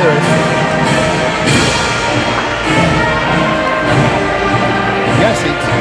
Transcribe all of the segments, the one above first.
there is. Yeah, seats.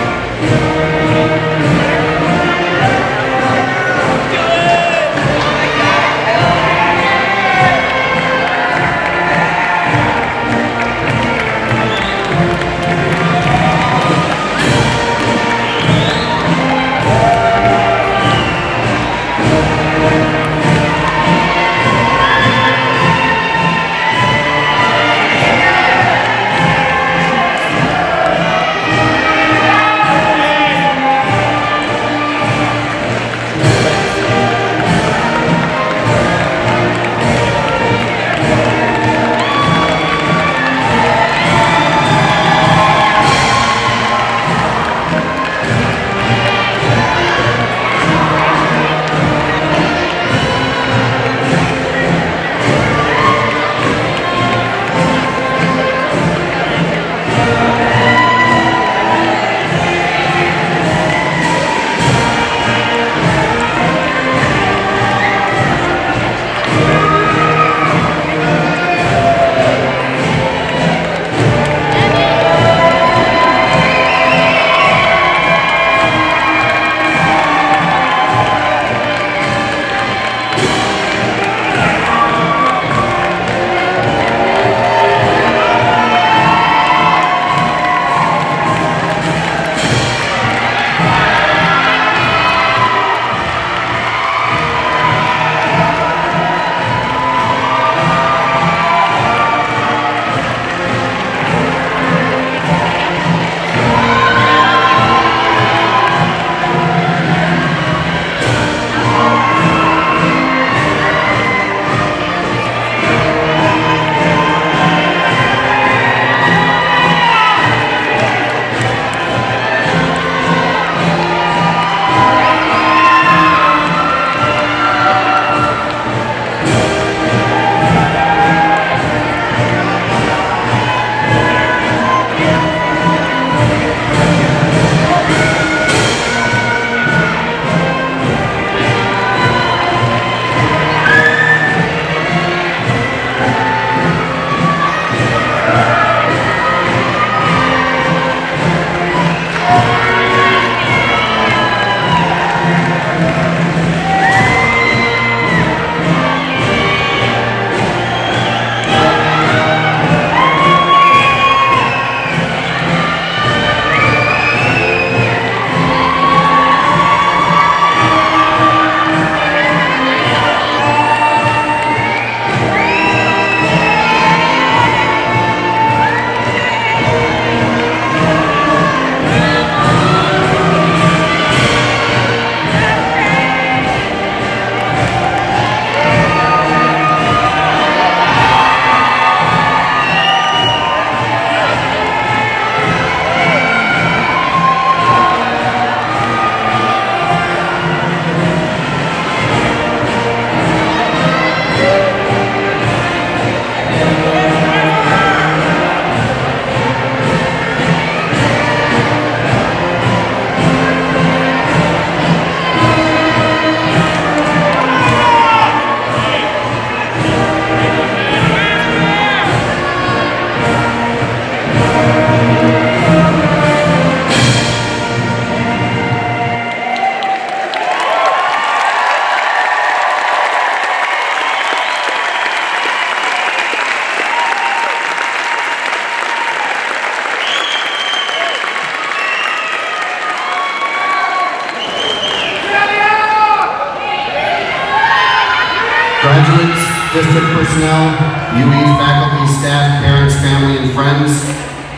Graduates, district personnel, UE faculty, staff, parents, family, and friends,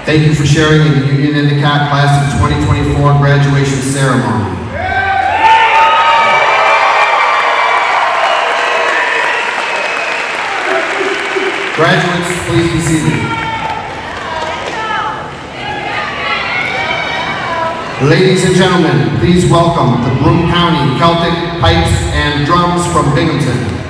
thank you for sharing in the Union-Endicott Class of 2024 graduation ceremony. Graduates, please be seated. Ladies and gentlemen, please welcome the Broome County Celtic Pipes and Drums from Binghamton.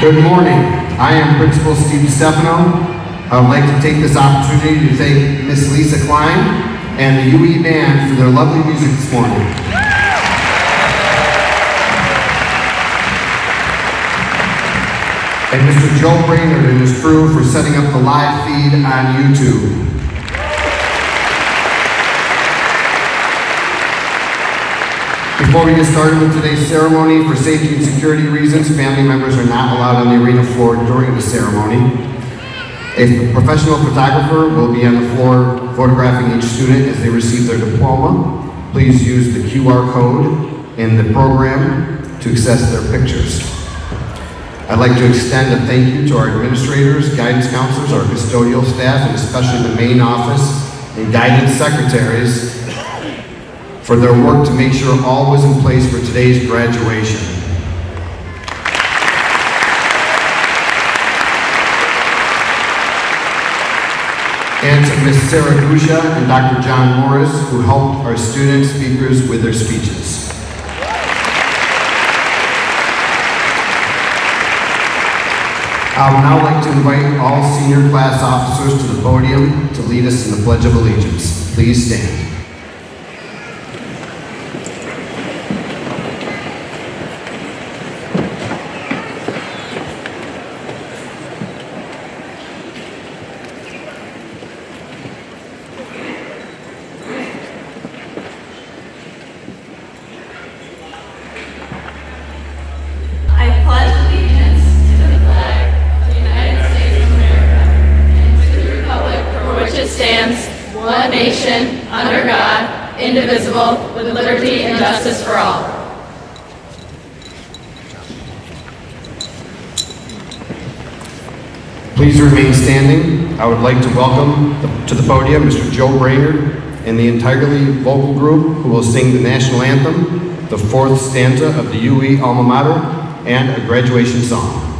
Good morning. I am Principal Steve Stefano. I would like to take this opportunity to thank Miss Lisa Klein and the UE Band for their lovely music this morning. And Mr. Joe Brainerd and his crew for setting up the live feed on YouTube. Before we get started with today's ceremony, for safety and security reasons, family members are not allowed on the arena floor during the ceremony. A professional photographer will be on the floor photographing each student as they receive their diploma. Please use the QR code in the program to access their pictures. I'd like to extend a thank you to our administrators, guidance counselors, our custodial staff, and especially the main office and guidance secretaries for their work to make sure all was in place for today's graduation. And to Ms. Sarah Gusha and Dr. John Morris, who helped our student speakers with their speeches. I would now like to invite all senior class officers to the podium to lead us in the Pledge of Allegiance. Please stand. One nation, under God, indivisible, with liberty and justice for all. Please remain standing. I would like to welcome to the podium Mr. Joe Brainerd and the entirely vocal group who will sing the national anthem, the fourth stanza of the UE alma mater, and a graduation song.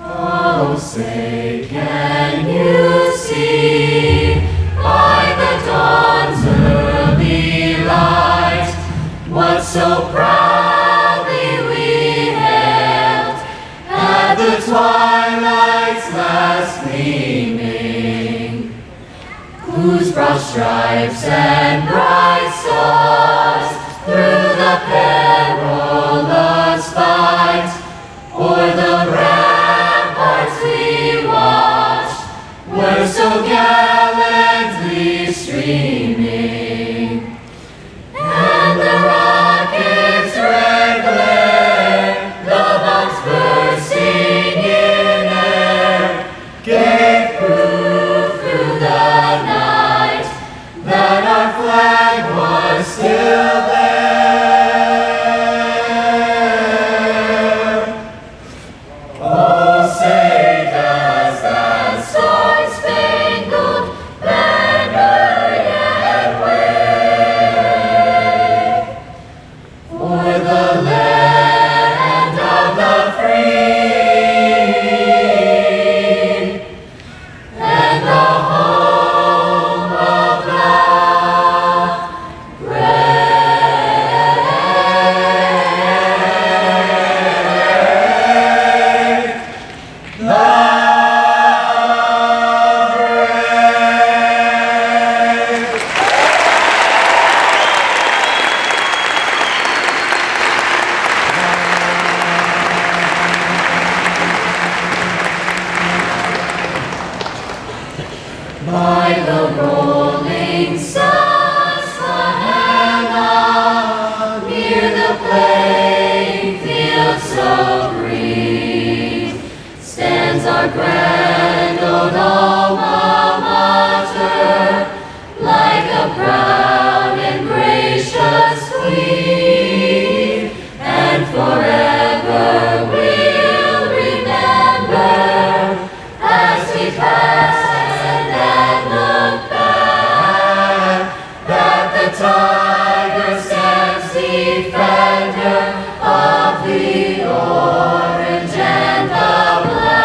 Oh, say, can you see by the dawn's early light what so proudly we hailed at the twilight's last gleaming, whose broad stripes and bright stars through the perilous fight o'er the we watched were so gallantly streaming, and the rocket's red glare, the bombs bursting in air, gave proof through the night that our flag was still there. Oh, say Great defender of the orange and the black.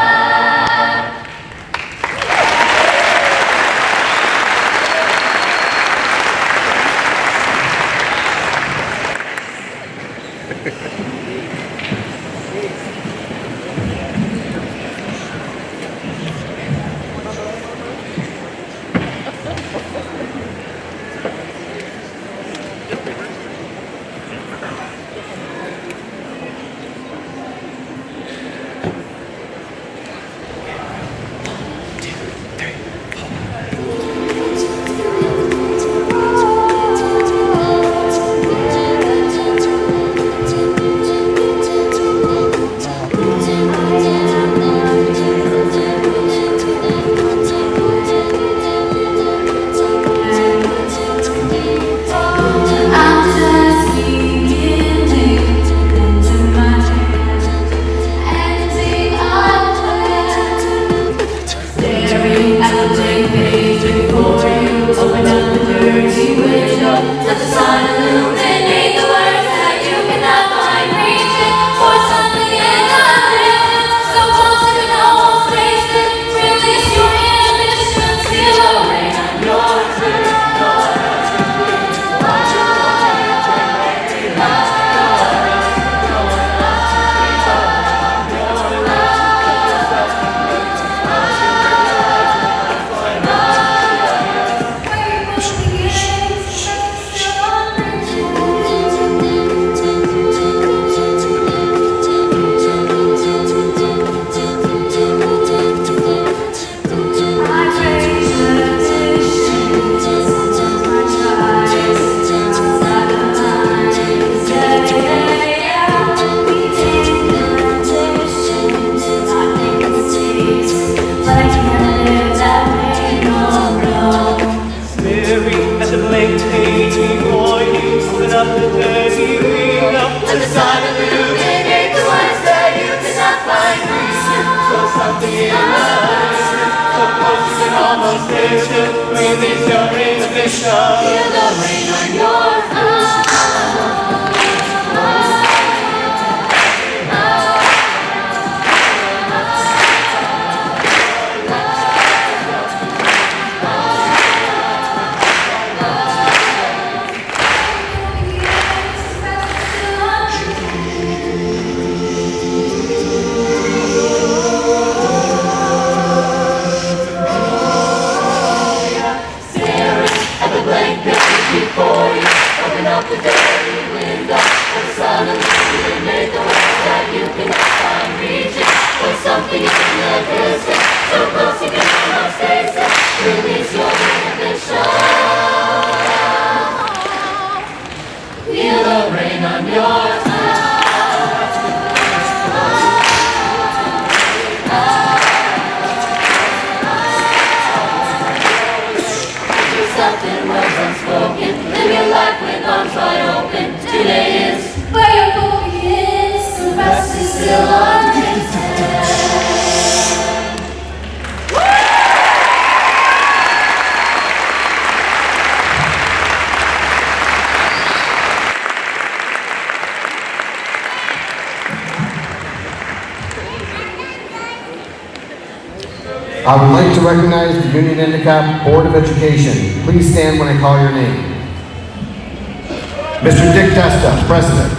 I would like to recognize the Union-Endicott Board of Education. Please stand when I call your name. Mr. Dick Testa, President.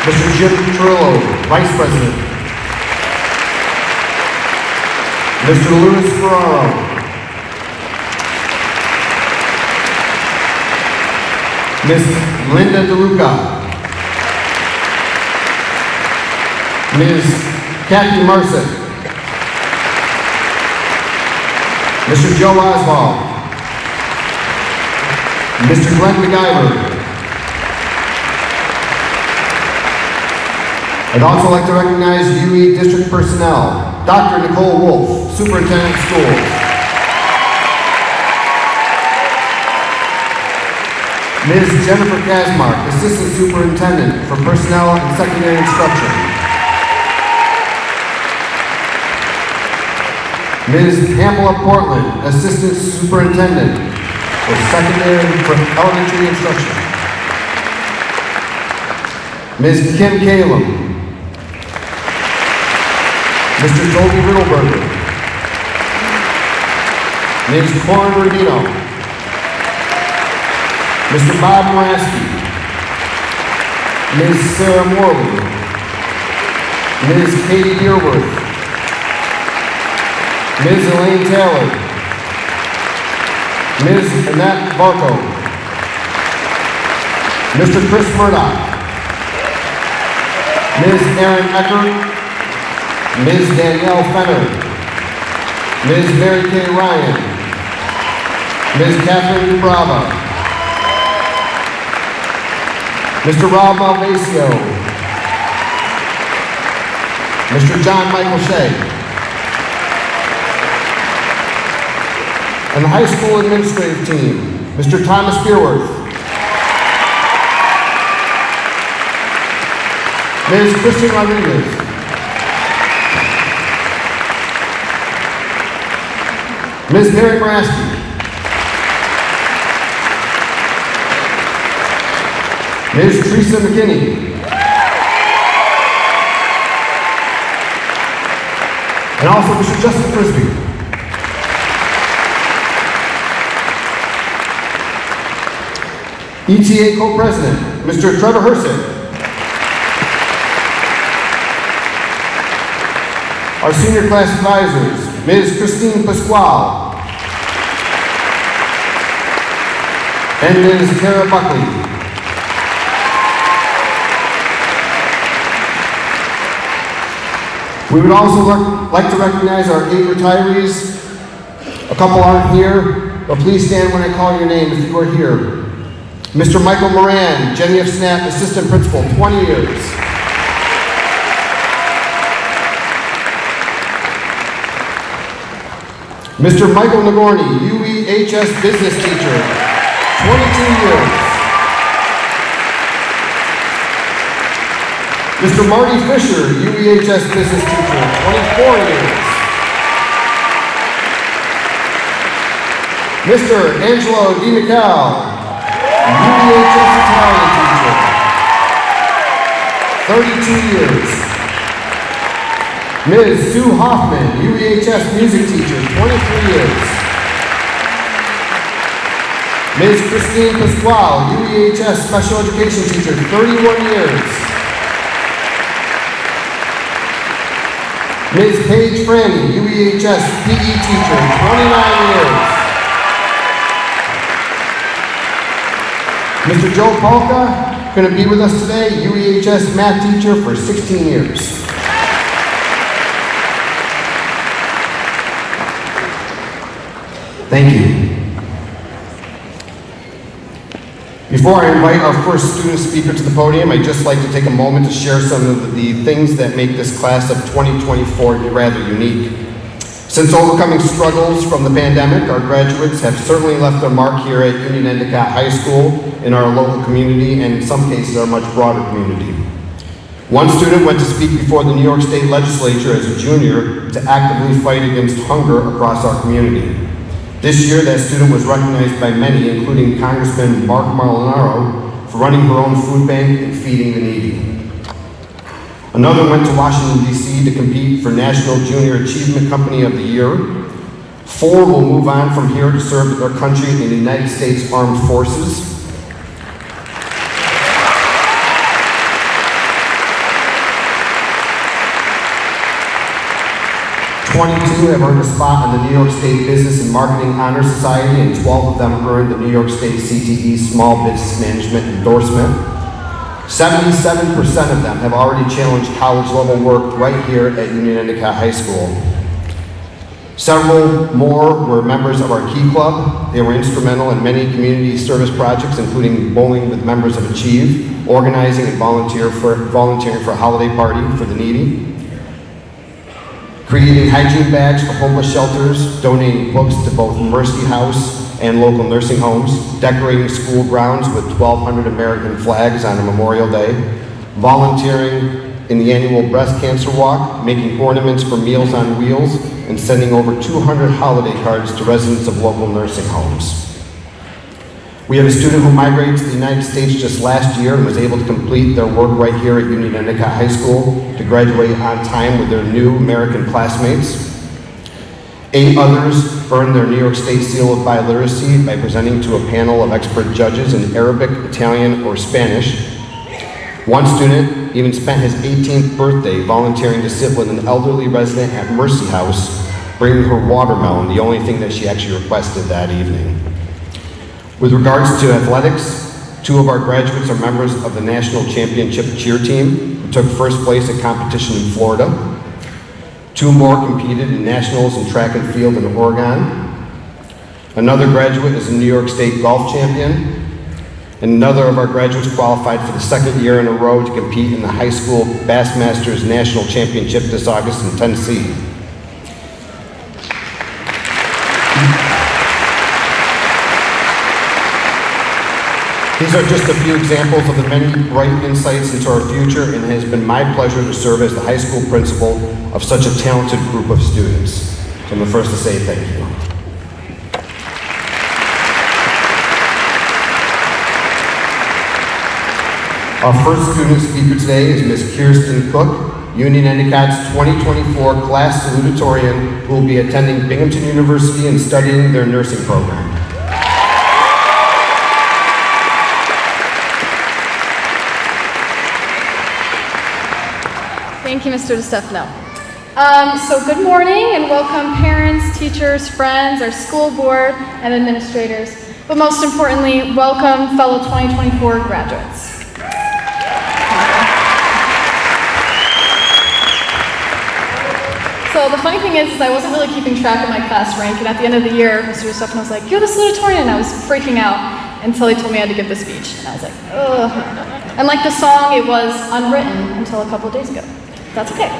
Mr. Jim Trillo, Vice President. Mr. Louis Ferraro. Ms. Linda DeLuca. Ms. Kathy Marcick. Mr. Joe Oswald. Mr. Glenn McIver. I'd also like to recognize UE District personnel. Dr. Nicole Wolf, Superintendent of Schools. Ms. Jennifer Kasmark, Assistant Superintendent for Personnel and Secondary Instruction. Ms. Pamela Portland, Assistant Superintendent. for elementary instruction. Ms. Kim Kalem, Mr. Toby Riddleberger, Ms. Corin Rubino, Mr. Bob Moraski, Ms. Sarah Morley, Ms. Katie Dearworth, Ms. Elaine Taylor, Ms. Annette Barco, Mr. Chris Murdoch, Ms. Erin Eckert, Ms. Danielle Fenner, Ms. Mary Kay Ryan, Ms. Catherine Dubrava, Mr. Rob Malvasio, Mr. John Michael Shea, and the high school administrative team, Mr. Thomas Beerworth, Ms. Kristen Rodriguez, Ms. Mary Moraski, Ms. Teresa McKinney, and also Mr. Justin Frisbee. ETA Co-President, Mr. Trevor Hersick. Our senior class advisors, Ms. Christine Pasquale and Ms. Tara Buckley. We would also like to recognize our 8 retirees. A couple aren't here, but please stand when I call your name if you are here. Mr. Michael Moran, Jenny F. Snap, Assistant Principal, 20 years. Mr. Michael Nagorny, UEHS Business Teacher, 22 years. Mr. Marty Fisher, UEHS Business Teacher, 24 years. Mr. Angelo DiMichele, UEHS Italian Teacher, 32 years. Ms. Sue Hoffman, UEHS Music Teacher, 23 years. Ms. Christine Pasquale, UEHS Special Education Teacher, 31 years. Ms. Paige Franny, UEHS PE Teacher, 29 years. Mr. Joe Polka, going to be with us today, UEHS Math Teacher for 16 years. Thank you. Before I invite our first student speaker to the podium, I'd just like to take a moment to share some of the things that make this class of 2024 rather unique. Since overcoming struggles from the pandemic, our graduates have certainly left their mark here at Union-Endicott High School, in our local community, and in some cases our much broader community. One student went to speak before the New York State Legislature as a junior to actively fight against hunger across our community. This year, that student was recognized by many, including Congressman Mark Molinaro, for running her own food bank and feeding the needy. Another went to Washington, D.C. to compete for National Junior Achievement Company of the Year. 4 will move on from here to serve their country in the United States Armed Forces. 22 have earned a spot on the New York State Business and Marketing Honor Society, and 12 of them earned the New York State CTE Small Business Management endorsement. 77% of them have already challenged college-level work right here at Union-Endicott High School. Several more were members of our Key Club. They were instrumental in many community service projects, including bowling with members of Achieve, organizing and volunteering for a holiday party for the needy, creating hygiene bags for homeless shelters, donating books to both Mercy House and local nursing homes, decorating school grounds with 1,200 American flags on a Memorial Day, volunteering in the annual breast cancer walk, making ornaments for Meals on Wheels, and sending over 200 holiday cards to residents of local nursing homes. We have a student who migrated to the United States just last year and was able to complete their work right here at Union-Endicott High School to graduate on time with their new American classmates. 8 others earned their New York State Seal of Biliteracy by presenting to a panel of expert judges in Arabic, Italian, or Spanish. One student even spent his 18th birthday volunteering to sit with an elderly resident at Mercy House, bringing her watermelon, the only thing that she actually requested that evening. With regards to athletics, 2 of our graduates are members of the national championship cheer team, who took first place at competition in Florida. 2 more competed in nationals in track and field in Oregon. Another graduate is a New York State golf champion. And another of our graduates qualified for the 2nd year in a row to compete in the high school Bassmasters National Championship this August in Tennessee. These are just a few examples of the many bright insights into our future, and it has been my pleasure to serve as the high school principal of such a talented group of students. So I'm the first to say thank you. Our first student speaker today is Ms. Kirsten Cook, Union-Endicott's 2024 class salutatorian, who will be attending Binghamton University and studying their nursing program. Thank you, Mr. DeStefano. So good morning and welcome parents, teachers, friends, our school board, and administrators. But most importantly, welcome fellow 2024 graduates. So the funny thing is I wasn't really keeping track of my class rank, and at the end of the year, Mr. DeStefano was like, "You're the salutatorian," and I was freaking out until he told me I had to give the speech, and I was like, ugh. And like the song, it was unwritten until a couple of days ago. That's okay.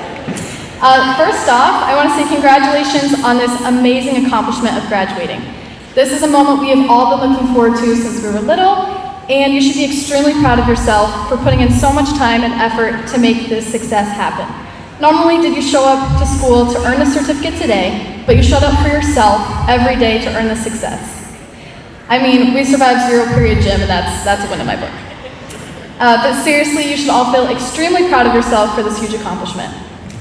First off, I want to say congratulations on this amazing accomplishment of graduating. This is a moment we have all been looking forward to since we were little, and you should be extremely proud of yourself for putting in so much time and effort to make this success happen. Not only did you show up to school to earn the certificate today, but you showed up for yourself every day to earn the success. I mean, we survived 0 period gym, and that's a win in my book. But seriously, you should all feel extremely proud of yourself for this huge accomplishment.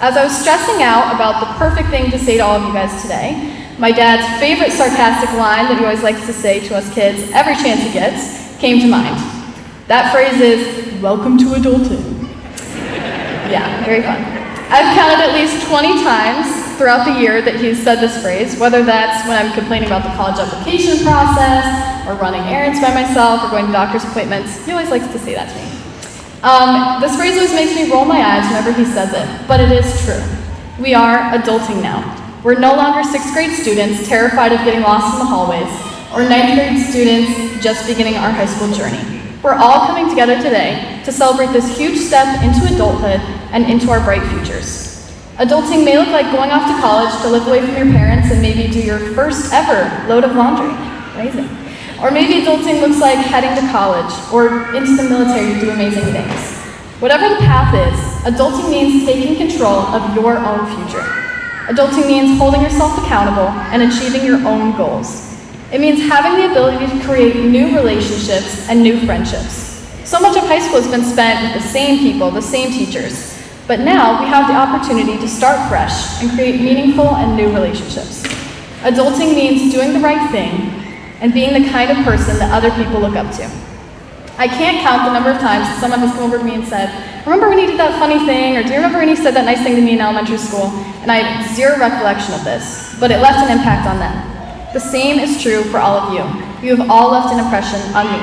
As I was stressing out about the perfect thing to say to all of you guys today, my dad's favorite sarcastic line that he always likes to say to us kids every chance he gets came to mind. That phrase is, "Welcome to adulthood." Yeah, very fun. I've counted at least 20 times throughout the year that he's said this phrase, whether that's when I'm complaining about the college application process, or running errands by myself, or going to doctor's appointments. He always likes to say that to me. This phrase always makes me roll my eyes whenever he says it, but it is true. We are adulting now. We're no longer 6th grade students terrified of getting lost in the hallways, or 9th grade students just beginning our high school journey. We're all coming together today to celebrate this huge step into adulthood and into our bright futures. Adulting may look like going off to college to live away from your parents and maybe do your first ever load of laundry. Amazing. Or maybe adulting looks like heading to college or into the military to do amazing things. Whatever the path is, adulting means taking control of your own future. Adulting means holding yourself accountable and achieving your own goals. It means having the ability to create new relationships and new friendships. So much of high school has been spent with the same people, the same teachers. But now we have the opportunity to start fresh and create meaningful and new relationships. Adulting means doing the right thing and being the kind of person that other people look up to. I can't count the number of times that someone has come over to me and said, "Remember when you did that funny thing?" Or "Do you remember when you said that nice thing to me in elementary school?" And I have zero recollection of this, but it left an impact on them. The same is true for all of you. You have all left an impression on me.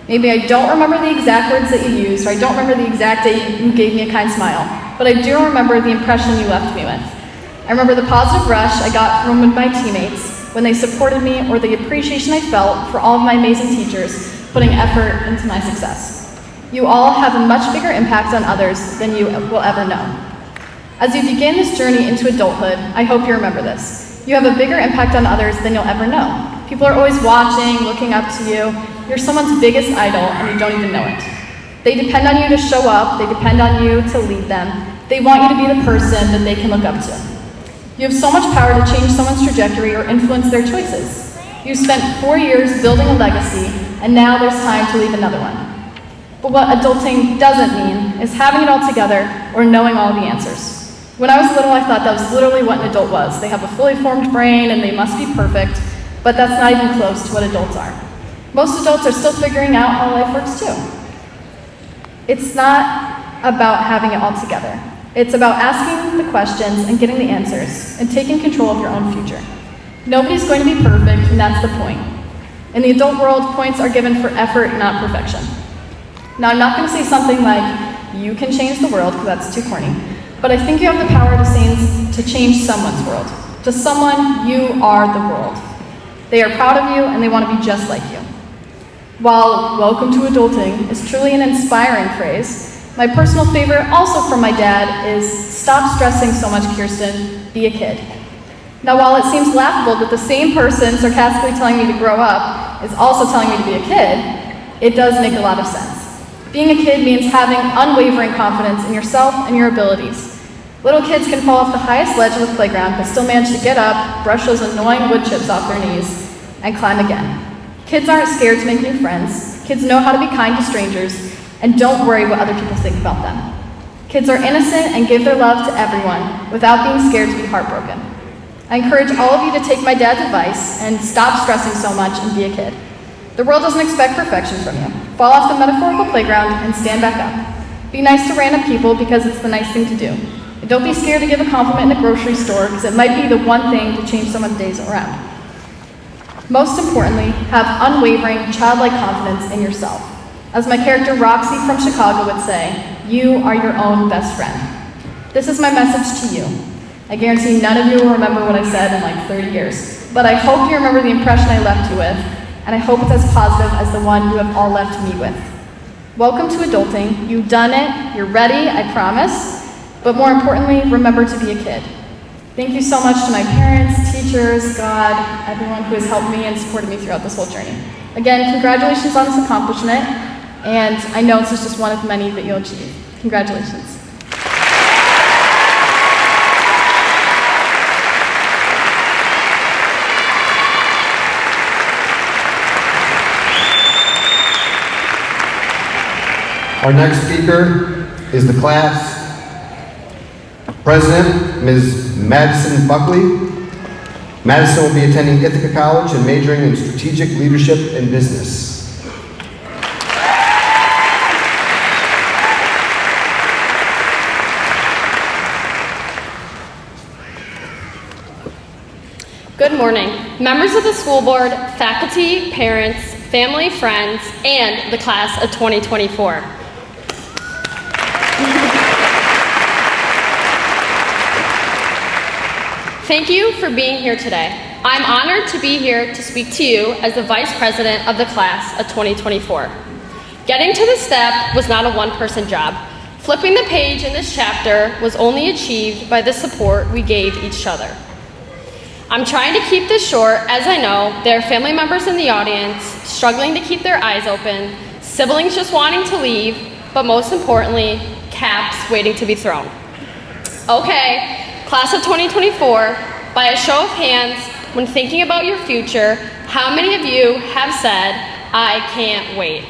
Maybe I don't remember the exact words that you used, or I don't remember the exact day you gave me a kind smile, but I do remember the impression you left me with. I remember the positive rush I got from my teammates when they supported me, or the appreciation I felt for all of my amazing teachers putting effort into my success. You all have a much bigger impact on others than you will ever know. As you begin this journey into adulthood, I hope you remember this. You have a bigger impact on others than you'll ever know. People are always watching, looking up to you. You're someone's biggest idol, and you don't even know it. They depend on you to show up. They depend on you to lead them. They want you to be the person that they can look up to. You have so much power to change someone's trajectory or influence their choices. You spent 4 years building a legacy, and now there's time to leave another one. But what adulting doesn't mean is having it all together or knowing all the answers. When I was little, I thought that was literally what an adult was. They have a fully formed brain and they must be perfect, but that's not even close to what adults are. Most adults are still figuring out how life works too. It's not about having it all together. It's about asking the questions and getting the answers and taking control of your own future. Nobody's going to be perfect, and that's the point. In the adult world, points are given for effort, not perfection. Now, I'm not going to say something like, you can change the world, because that's too corny, but I think you have the power to change someone's world. To someone, you are the world. They are proud of you, and they want to be just like you. While welcome to adulting is truly an inspiring phrase, my personal favorite, also from my dad, is stop stressing so much, Kirsten, be a kid. Now, while it seems laughable that the same person sarcastically telling me to grow up is also telling me to be a kid, it does make a lot of sense. Being a kid means having unwavering confidence in yourself and your abilities. Little kids can fall off the highest ledge of the playground, but still manage to get up, brush those annoying wood chips off their knees, and climb again. Kids aren't scared to make new friends. Kids know how to be kind to strangers, and don't worry what other people think about them. Kids are innocent and give their love to everyone without being scared to be heartbroken. I encourage all of you to take my dad's advice and stop stressing so much and be a kid. The world doesn't expect perfection from you. Fall off the metaphorical playground and stand back up. Be nice to random people because it's the nice thing to do. And don't be scared to give a compliment in a grocery store because it might be the one thing to change someone's days around. Most importantly, have unwavering, childlike confidence in yourself. As my character Roxy from Chicago would say, you are your own best friend. This is my message to you. I guarantee none of you will remember what I said in like 30 years, but I hope you remember the impression I left you with, and I hope it's as positive as the one you have all left me with. Welcome to adulting. You've done it. You're ready, I promise. But more importantly, remember to be a kid. Thank you so much to my parents, teachers, God, everyone who has helped me and supported me throughout this whole journey. Again, congratulations on this accomplishment, and I know this is just one of many that you'll achieve. Congratulations. Our next speaker is the class president, Ms. Madison Buckley. Madison will be attending Ithaca College and majoring in strategic leadership and business. Good morning, members of the school board, faculty, parents, family, friends, and the class of 2024. Thank you for being here today. I'm honored to be here to speak to you as the Vice President of the class of 2024. Getting to this step was not a one-person job. Flipping the page in this chapter was only achieved by the support we gave each other. I'm trying to keep this short as I know there are family members in the audience struggling to keep their eyes open, siblings just wanting to leave, but most importantly, caps waiting to be thrown. Okay. Class of 2024, by a show of hands, when thinking about your future, how many of you have said, I can't wait?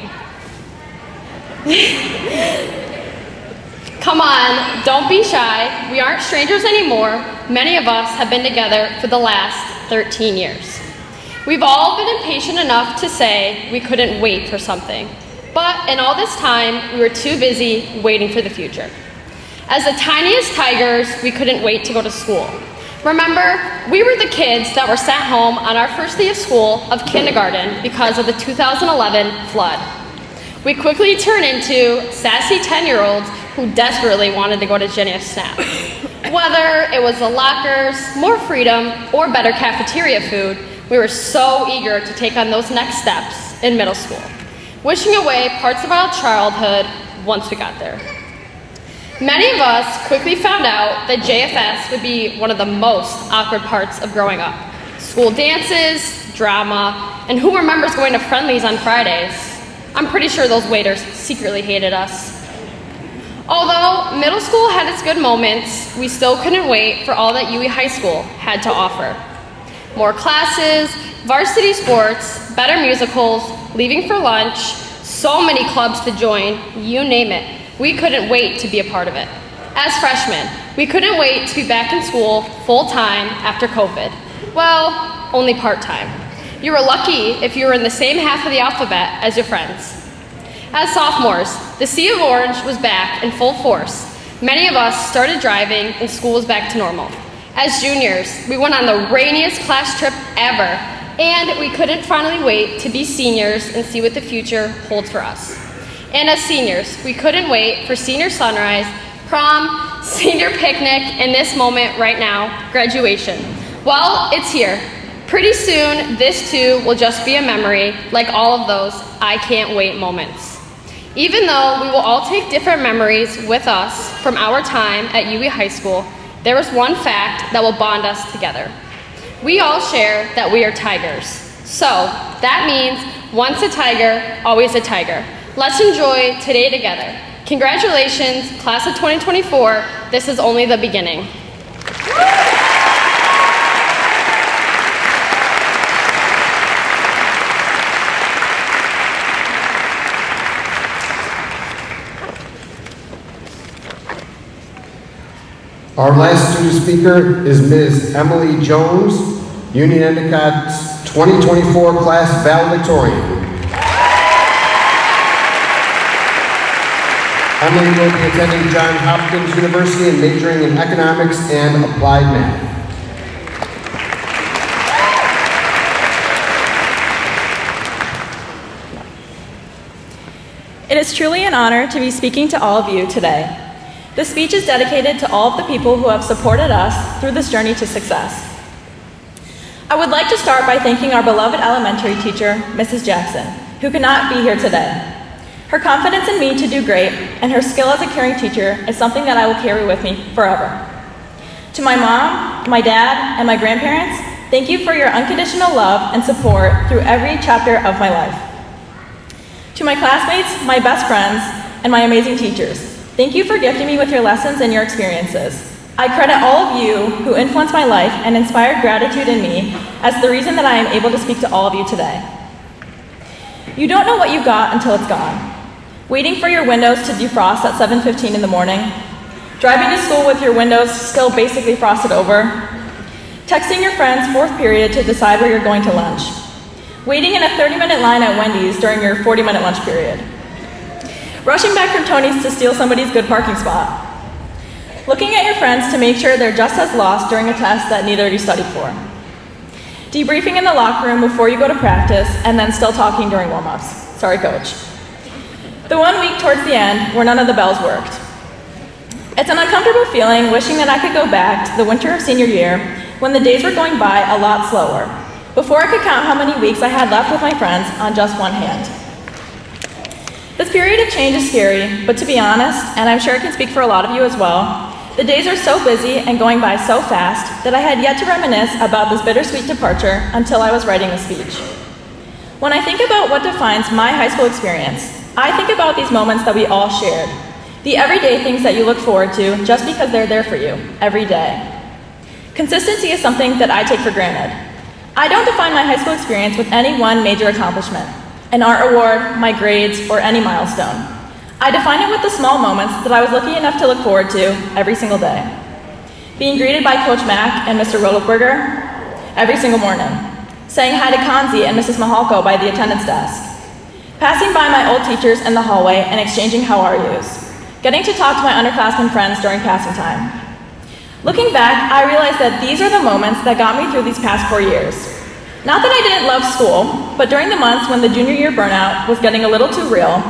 Come on, don't be shy. We aren't strangers anymore. Many of us have been together for the last 13 years. We've all been impatient enough to say we couldn't wait for something. But in all this time, we were too busy waiting for the future. As the tiniest tigers, we couldn't wait to go to school. Remember, we were the kids that were sent home on our first day of school of kindergarten because of the 2011 flood. We quickly turned into sassy 10-year-olds who desperately wanted to go to Jenny Snap. Whether it was the lockers, more freedom, or better cafeteria food, we were so eager to take on those next steps in middle school, wishing away parts of our childhood once we got there. Many of us quickly found out that JFS would be one of the most awkward parts of growing up. School dances, drama, and who remembers going to Friendlies on Fridays? I'm pretty sure those waiters secretly hated us. Although middle school had its good moments, we still couldn't wait for all that UE High School had to offer. more classes, varsity sports, better musicals, leaving for lunch, so many clubs to join, you name it. We couldn't wait to be a part of it. As freshmen, we couldn't wait to be back in school full-time after COVID. Well, only part-time. You were lucky if you were in the same half of the alphabet as your friends. As sophomores, the Sea of Orange was back in full force. Many of us started driving and school was back to normal. As juniors, we went on the rainiest class trip ever, and we couldn't finally wait to be seniors and see what the future holds for us. And as seniors, we couldn't wait for senior sunrise, prom, senior picnic, and this moment right now, graduation. Well, it's here. Pretty soon, this too will just be a memory, like all of those I can't wait moments. Even though we will all take different memories with us from our time at UE High School, there is one fact that will bond us together. We all share that we are tigers. So, that means once a tiger, always a tiger. Let's enjoy today together. Congratulations, class of 2024. This is only the beginning. Our last student speaker is Ms. Emily Jones, Union-Endicott's 2024 class valedictorian. Emily will be attending Johns Hopkins University and majoring in economics and applied math. It is truly an honor to be speaking to all of you today. This speech is dedicated to all of the people who have supported us through this journey to success. I would like to start by thanking our beloved elementary teacher, Mrs. Jackson, who could not be here today. Her confidence in me to do great and her skill as a caring teacher is something that I will carry with me forever. To my mom, my dad, and my grandparents, thank you for your unconditional love and support through every chapter of my life. To my classmates, my best friends, and my amazing teachers, thank you for gifting me with your lessons and your experiences. I credit all of you who influenced my life and inspired gratitude in me as the reason that I am able to speak to all of you today. You don't know what you got until it's gone. Waiting for your windows to defrost at 7:15 in the morning, driving to school with your windows still basically frosted over, texting your friends fourth period to decide where you're going to lunch, waiting in a 30-minute line at Wendy's during your 40-minute lunch period, rushing back from Tony's to steal somebody's good parking spot, looking at your friends to make sure they're just as lost during a test that neither of you studied for, debriefing in the locker room before you go to practice, and then still talking during warm-ups. Sorry, coach. The 1 week towards the end where none of the bells worked. It's an uncomfortable feeling wishing that I could go back to the winter of senior year when the days were going by a lot slower, before I could count how many weeks I had left with my friends on just one hand. This period of change is scary, but to be honest, and I'm sure I can speak for a lot of you as well, the days are so busy and going by so fast that I had yet to reminisce about this bittersweet departure until I was writing the speech. When I think about what defines my high school experience, I think about these moments that we all shared, the everyday things that you look forward to just because they're there for you, every day. Consistency is something that I take for granted. I don't define my high school experience with any one major accomplishment, an art award, my grades, or any milestone. I define it with the small moments that I was lucky enough to look forward to every single day. Being greeted by Coach Mack and Mr. Rodelberger every single morning, saying hi to Kanzi and Mrs. Mahalko by the attendance desk, passing by my old teachers in the hallway and exchanging how are yous, getting to talk to my underclassmen friends during passing time. Looking back, I realized that these are the moments that got me through these past 4 years. Not that I didn't love school, but during the months when the junior year burnout was getting a little too real,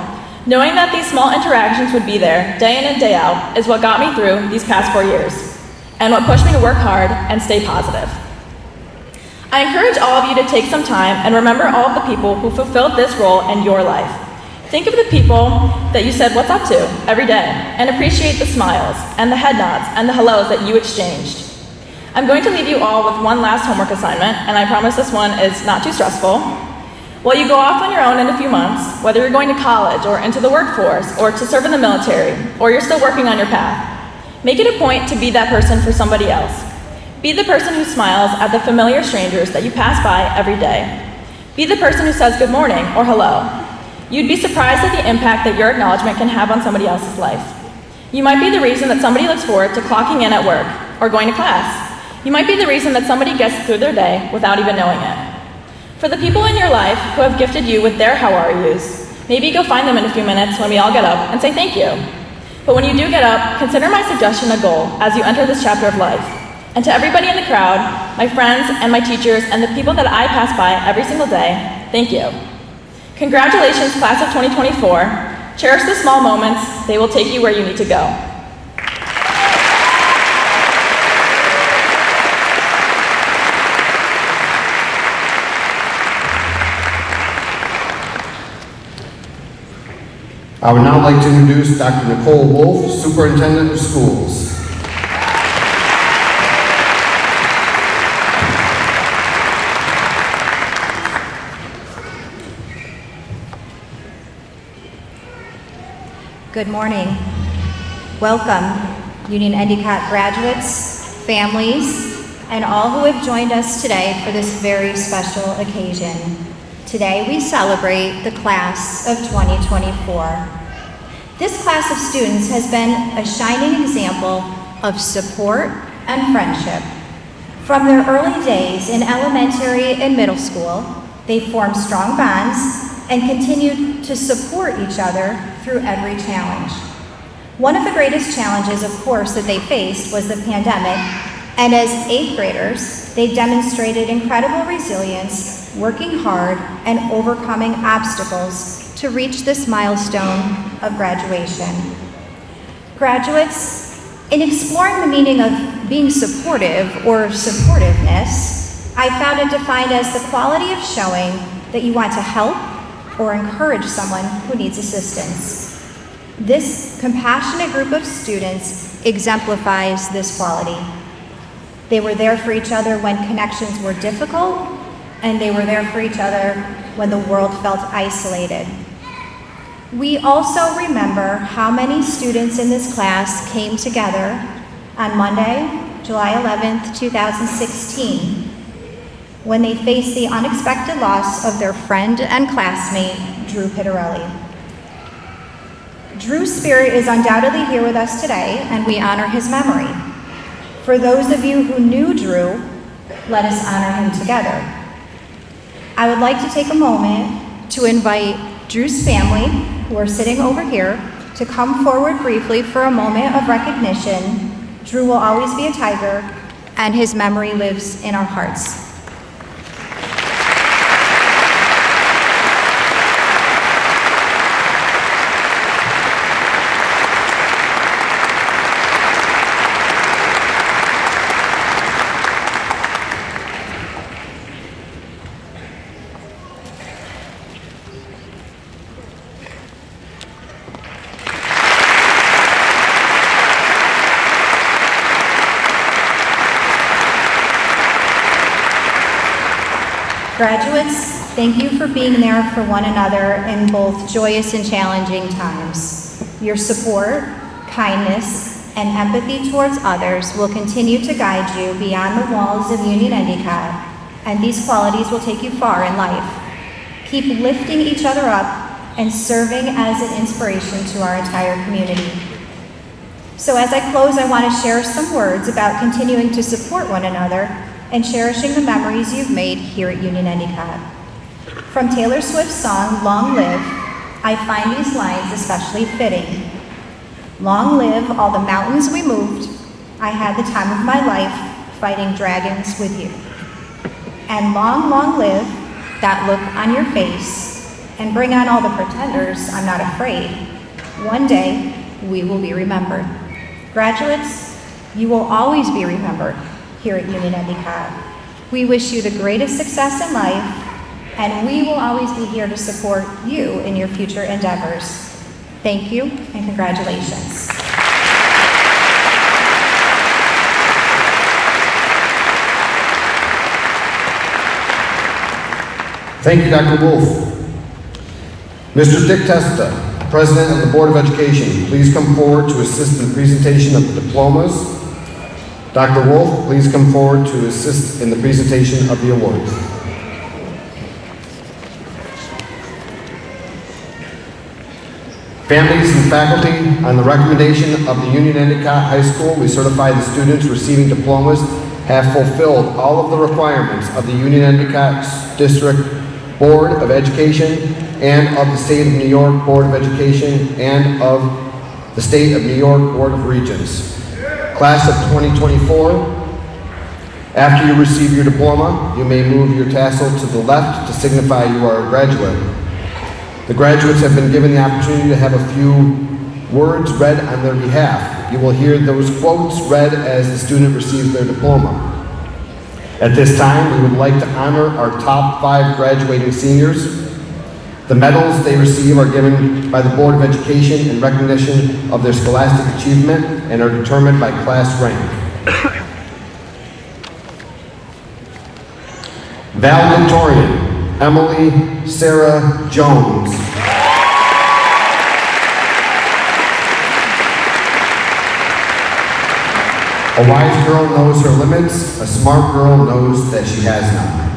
knowing that these small interactions would be there day in and day out is what got me through these past 4 years, and what pushed me to work hard and stay positive. I encourage all of you to take some time and remember all of the people who fulfilled this role in your life. Think of the people that you said what's up to every day and appreciate the smiles and the head nods and the hellos that you exchanged. I'm going to leave you all with one last homework assignment, and I promise this one is not too stressful. While you go off on your own in a few months, whether you're going to college or into the workforce or to serve in the military, or you're still working on your path, make it a point to be that person for somebody else. Be the person who smiles at the familiar strangers that you pass by every day. Be the person who says good morning or hello. You'd be surprised at the impact that your acknowledgement can have on somebody else's life. You might be the reason that somebody looks forward to clocking in at work or going to class. You might be the reason that somebody gets through their day without even knowing it. For the people in your life who have gifted you with their how are yous, maybe go find them in a few minutes when we all get up and say thank you. But when you do get up, consider my suggestion a goal as you enter this chapter of life. And to everybody in the crowd, my friends and my teachers and the people that I pass by every single day, thank you. Congratulations, class of 2024. Cherish the small moments. They will take you where you need to go. I would now like to introduce Dr. Nicole Wolf, Superintendent of Schools. Good morning. Welcome, Union-Endicott graduates, families, and all who have joined us today for this very special occasion. Today we celebrate the class of 2024. This class of students has been a shining example of support and friendship. From their early days in elementary and middle school, they formed strong bonds and continued to support each other through every challenge. One of the greatest challenges, of course, that they faced was the pandemic, and as 8th graders, they demonstrated incredible resilience, working hard and overcoming obstacles to reach this milestone of graduation. Graduates, in exploring the meaning of being supportive or supportiveness, I found it defined as the quality of showing that you want to help or encourage someone who needs assistance. This compassionate group of students exemplifies this quality. They were there for each other when connections were difficult, and they were there for each other when the world felt isolated. We also remember how many students in this class came together on Monday, July 11th, 2016, when they faced the unexpected loss of their friend and classmate, Drew Pittarelli. Drew's spirit is undoubtedly here with us today, and we honor his memory. For those of you who knew Drew, let us honor him together. I would like to take a moment to invite Drew's family, who are sitting over here, to come forward briefly for a moment of recognition. Drew will always be a Tiger, and his memory lives in our hearts. Graduates, thank you for being there for one another in both joyous and challenging times. Your support, kindness, and empathy towards others will continue to guide you beyond the walls of Union-Endicott, and these qualities will take you far in life. Keep lifting each other up and serving as an inspiration to our entire community. So as I close, I want to share some words about continuing to support one another and cherishing the memories you've made here at Union-Endicott. From Taylor Swift's song, Long Live, I find these lines especially fitting. Long live all the mountains we moved. I had the time of my life fighting dragons with you. And long, long live that look on your face, and bring on all the pretenders, I'm not afraid. One day, we will be remembered. Graduates, you will always be remembered here at Union-Endicott. We wish you the greatest success in life, and we will always be here to support you in your future endeavors. Thank you, and congratulations. Thank you, Dr. Wolf. Mr. Dick Testa, President of the Board of Education, please come forward to assist in the presentation of the diplomas. Dr. Wolf, please come forward to assist in the presentation of the awards. Families and faculty, on the recommendation of the Union-Endicott High School, we certify the students receiving diplomas have fulfilled all of the requirements of the Union-Endicott District Board of Education and of the State of New York Board of Education and of the State of New York Board of Regents. Class of 2024, after you receive your diploma, you may move your tassel to the left to signify you are a graduate. The graduates have been given the opportunity to have a few words read on their behalf. You will hear those quotes read as the student receives their diploma. At this time, we would like to honor our top 5 graduating seniors. The medals they receive are given by the Board of Education in recognition of their scholastic achievement and are determined by class rank. Valedictorian, Emily Sarah Jones. A wise girl knows her limits, a smart girl knows that she has none.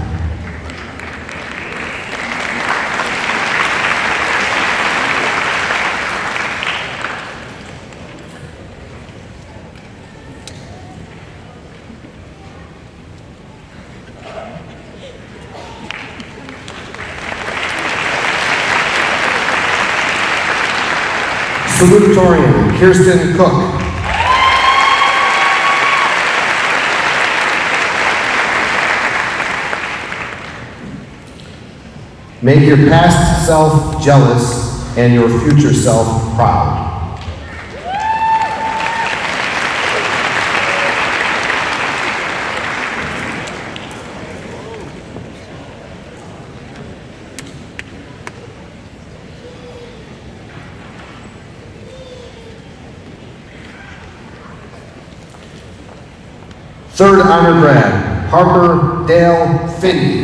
Salutatorian, Kirsten Cook. Make your past self jealous and your future self proud. Third honor grad, Harper Dale Finney.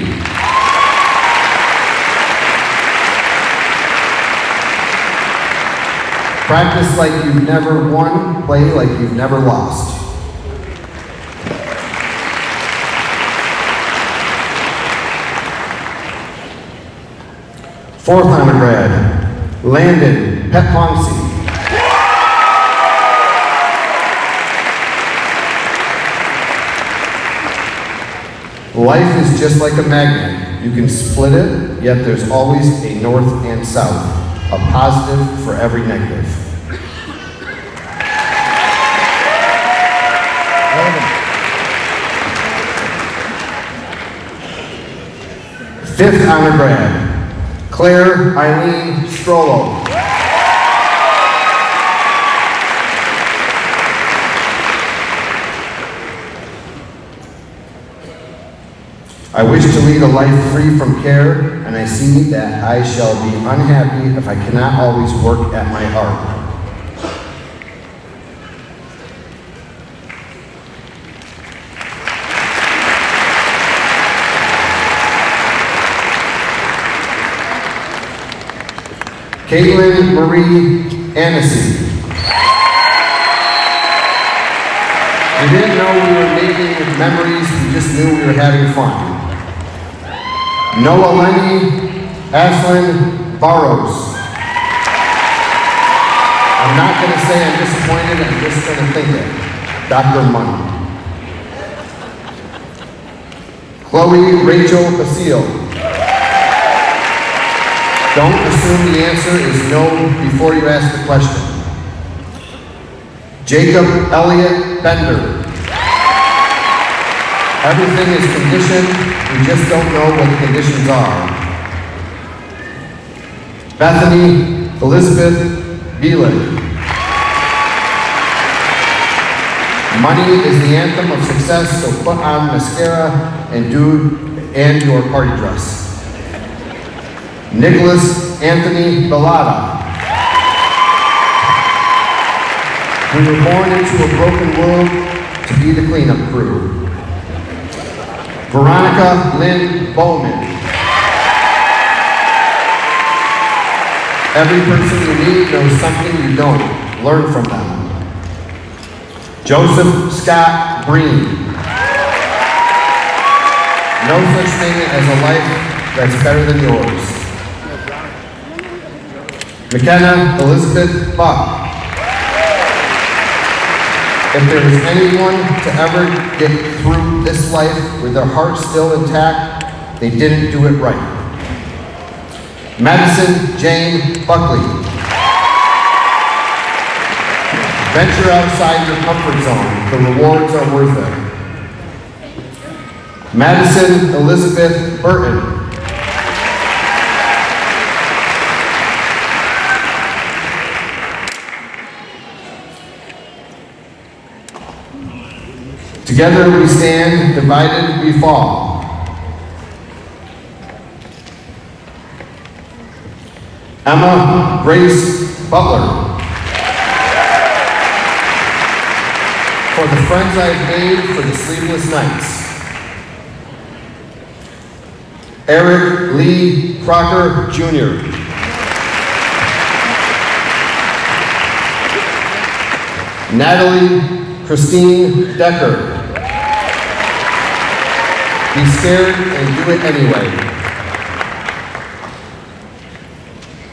Practice like you've never won, play like you've never lost. Fourth honor grad, Landon Petlongsy. Life is just like a magnet. You can split it, yet there's always a north and south, a positive for every negative. Fifth honor grad, Claire Eileen Strollo. I wish to lead a life free from care, and I see that I shall be unhappy if I cannot always work at my art. Caitlin Marie Annecy. We didn't know we were making memories, we just knew we were having fun. Noah Lenny Ashlyn Barrows. I'm not going to say I'm disappointed, I'm just going to think it. Dr. Money. Chloe Rachel Basile. Don't assume the answer is no before you ask the question. Jacob Elliott Bender. Everything is conditioned, we just don't know what the conditions are. Bethany Elizabeth Bielek. Money is the anthem of success, so put on mascara and your party dress. Nicholas Anthony Bellotta. We were born into a broken world to be the cleanup crew. Veronica Lynn Bowman. Every person you meet knows something you don't. Learn from them. Joseph Scott Breen. No such thing as a life that's better than yours. McKenna Elizabeth Buck. If there is anyone to ever get through this life with their heart still intact, they didn't do it right. Madison Jane Buckley. Venture outside your comfort zone. The rewards are worth it. Madison Elizabeth Burton. Together we stand, divided we fall. Emma Grace Butler. For the friends I've made for the sleepless nights. Eric Lee Crocker, Jr. Natalie Christine Decker. Be scared and do it anyway.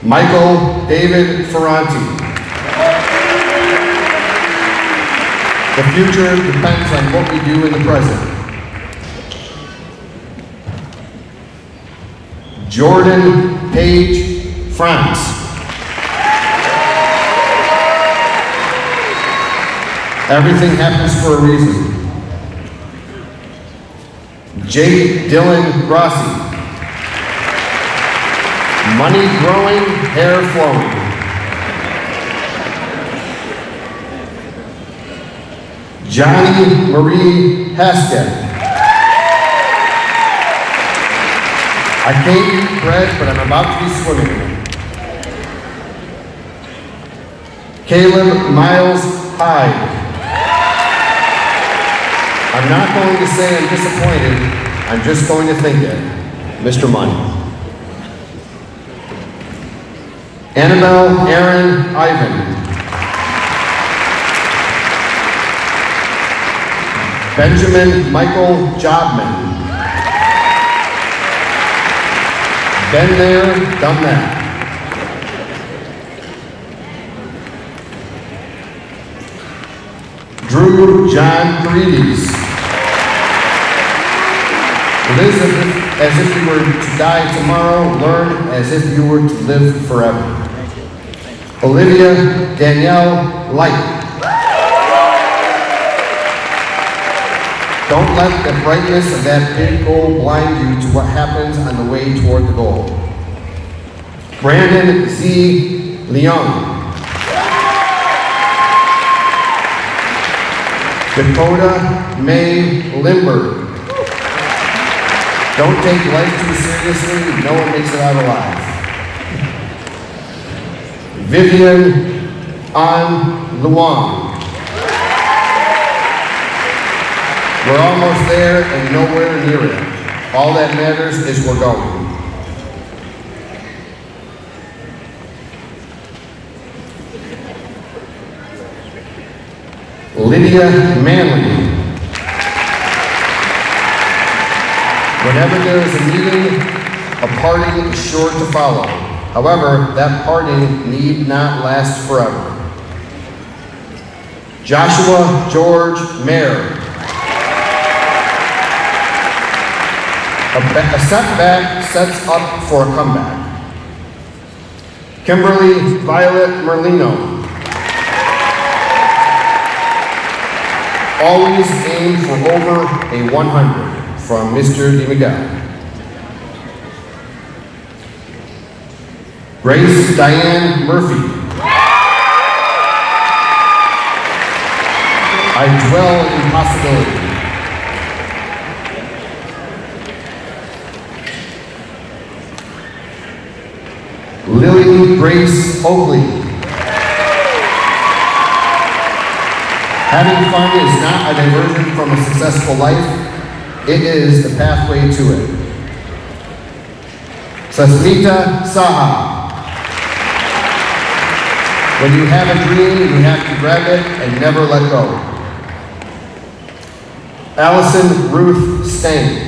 Michael David Ferranti. The future depends on what we do in the present. Jordan Page France. Everything happens for a reason. Jake Dylan Grossi. Money growing, hair flowing. Johnny Marie Haskett. I can't eat bread, but I'm about to be swimming in it. Caleb Miles Hyde. I'm not going to say I'm disappointed, I'm just going to think it. Mr. Money. Annabelle Aaron Ivan. Benjamin Michael Jobman. Been there, done that. Drew John Paredes. Live as if you were to die tomorrow, learn as if you were to live forever. Olivia Danielle Light. Don't let the brightness of that big goal blind you to what happens on the way toward the goal. Brandon Z. Leung. Dakota May Lindbergh. Don't take life too seriously, no one makes it out alive. Vivian An Luong. We're almost there and nowhere near it. All that matters is we're going. Lydia Manley. Whenever there is a meeting, a parting is sure to follow. However, that parting need not last forever. Joshua George Mayer. A setback sets up for a comeback. Kimberly Violet Merlino. Always aim for over a 100 from Mr. DeMiguel. Grace Diane Murphy. I dwell in possibility. Lily Grace Oakley. Having fun is not a diversion from a successful life, it is the pathway to it. Sasmita Saha. When you have a dream, you have to grab it and never let go. Allison Ruth Stang.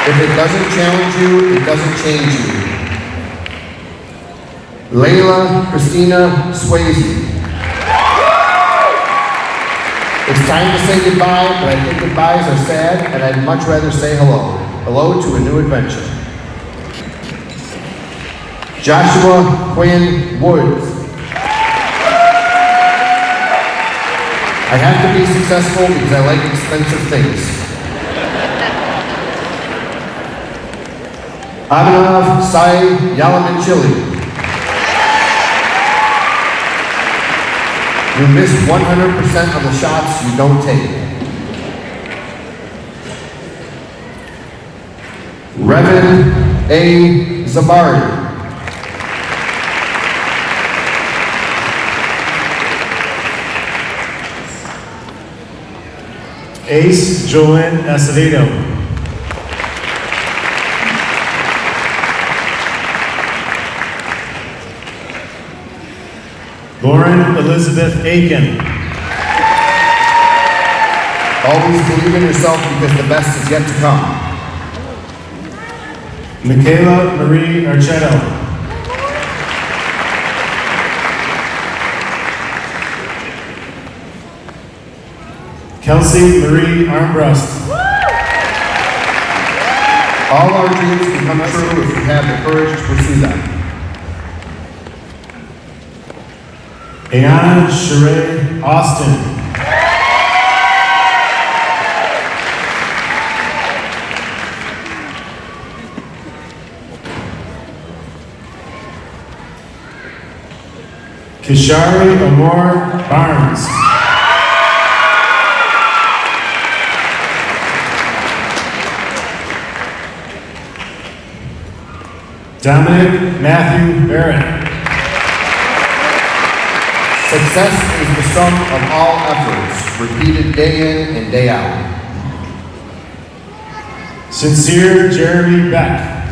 If it doesn't challenge you, it doesn't change you. Layla Christina Swayze. It's time to say goodbye, but I think goodbyes are sad, and I'd much rather say hello. Hello to a new adventure. Joshua Quinn Woods. I have to be successful because I like expensive things. Abhinav Sai Yalamanchili. You miss 100% of the shots you don't take. Revin A. Zabari. Ace Joanne Acevedo. Lauren Elizabeth Aiken. Always believe in yourself because the best is yet to come. Michaela Marie Archetto. Kelsey Marie Armbrust. All our dreams can come true if we have the courage to pursue them. Ayana Sheree Austin. Kishari Amor Barnes. Dominic Matthew Barrett. Success is the sum of all efforts, repeated day in and day out. Sincere Jeremy Beck.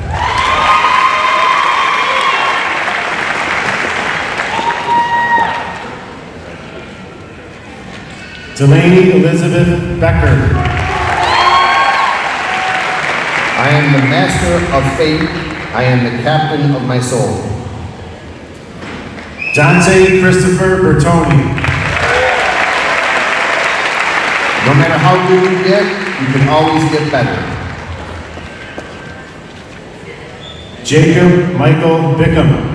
Delaney Elizabeth Becker. I am the master of fate. I am the captain of my soul. Dante Christopher Bertoni. No matter how good you get, you can always get better. Jacob Michael Bickham.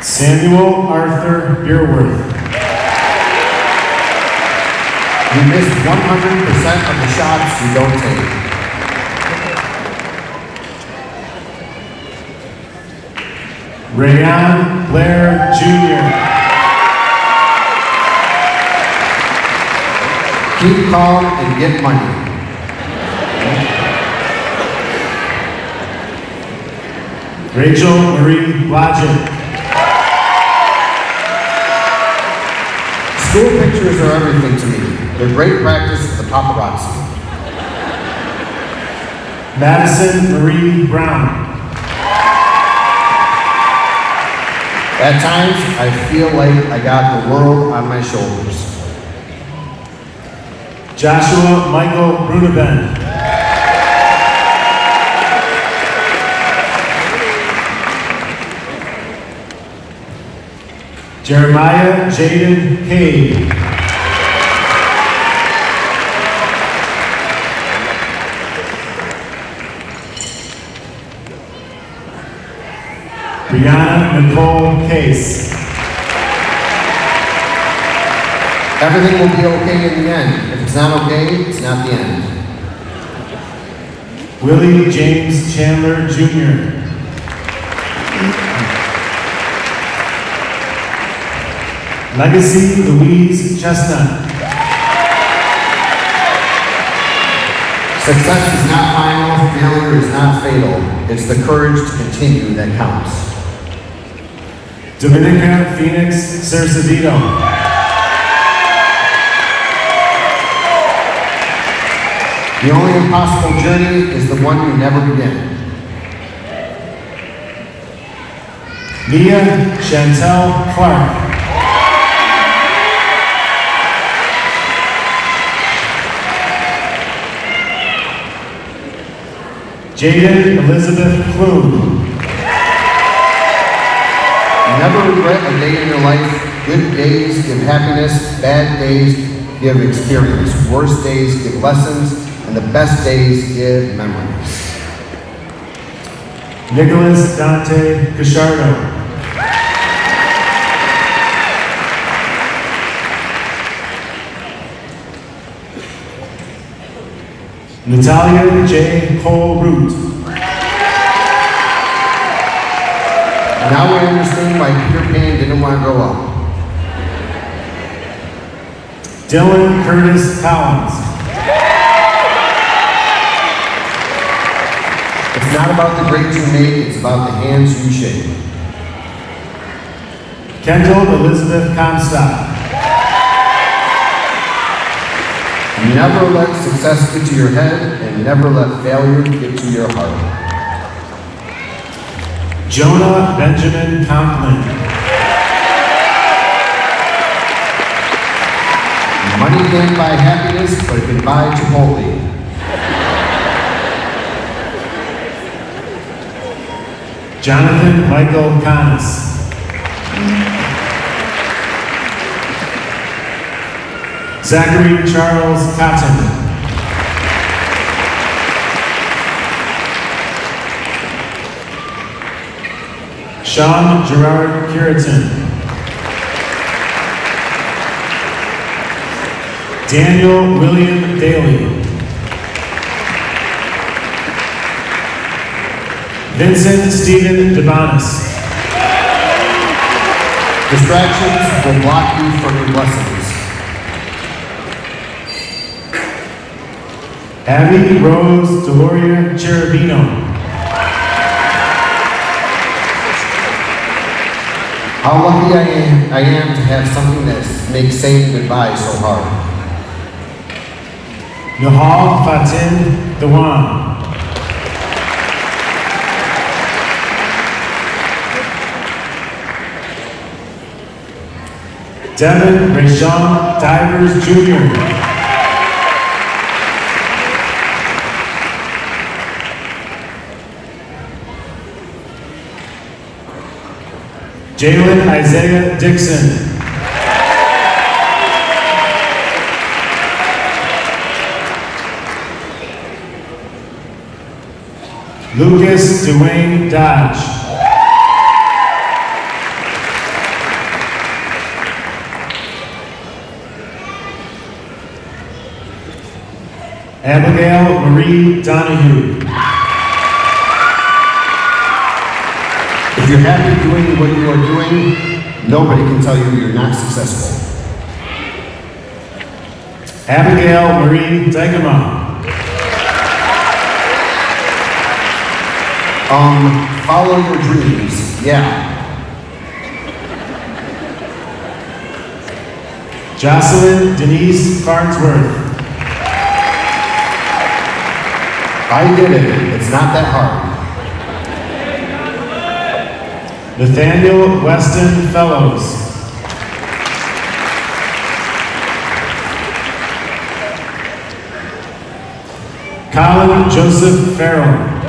Samuel Arthur Beerworth. You miss 100% of the shots you don't take. Rayon Blair Jr. Keep calm and get money. Rachel Marie Blodgett. School pictures are everything to me. They're great practice for the paparazzi. Madison Marie Brown. At times, I feel like I got the world on my shoulders. Joshua Michael Bruneben. Jeremiah Jaden Cade. Brianna Nicole Case. Everything will be okay in the end. If it's not okay, it's not the end. Willie James Chandler Jr. Legacy Louise Chestnut. Success is not final, failure is not fatal. It's the courage to continue that counts. Dominica Phoenix Cersevito. The only impossible journey is the one you never begin. Leah Chantel Clark. Jaden Elizabeth Klume. Never regret a day in your life. Good days give happiness, bad days give experience, worst days give lessons, and the best days give memories. Nicholas Dante Cashardo. Natalia J. Cole Root. Now I understand why Peter Pan didn't want to grow up. Dylan Curtis Collins. It's not about the grades you make, it's about the hands you shake. Kendall Elizabeth Comstock. Never let success get to your head, and never let failure get to your heart. Jonah Benjamin Conklin. Money can't buy happiness, but it can buy Chipotle. Jonathan Michael Canas. Zachary Charles Cotton. Sean Gerard Curitan. Daniel William Daly. Vincent Stephen DeBonis. Distractions will block you from your blessings. Abby Rose Deloria Cherubino. How lucky I am to have something that makes saying goodbye so hard. Nahal Fatin Dewan. Devin Rashawn Divers Jr. Jalen Isaiah Dixon. Lucas Dwayne Dodge. Abigail Marie Donahue. If you're happy doing what you are doing, nobody can tell you you're not successful. Abigail Marie Dykema. Follow your dreams, yeah. Jocelyn Denise Farnsworth. I did it, it's not that hard. Nathaniel Weston Fellows. Colin Joseph Farrell.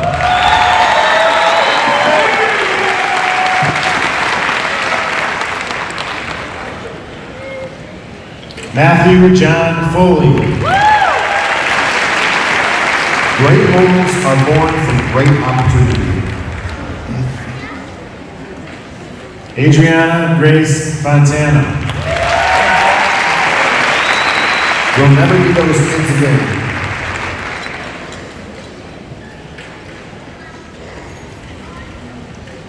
Matthew John Foley. Great moments are born from great opportunity. Adriana Grace Fontana. You'll never be those kids again.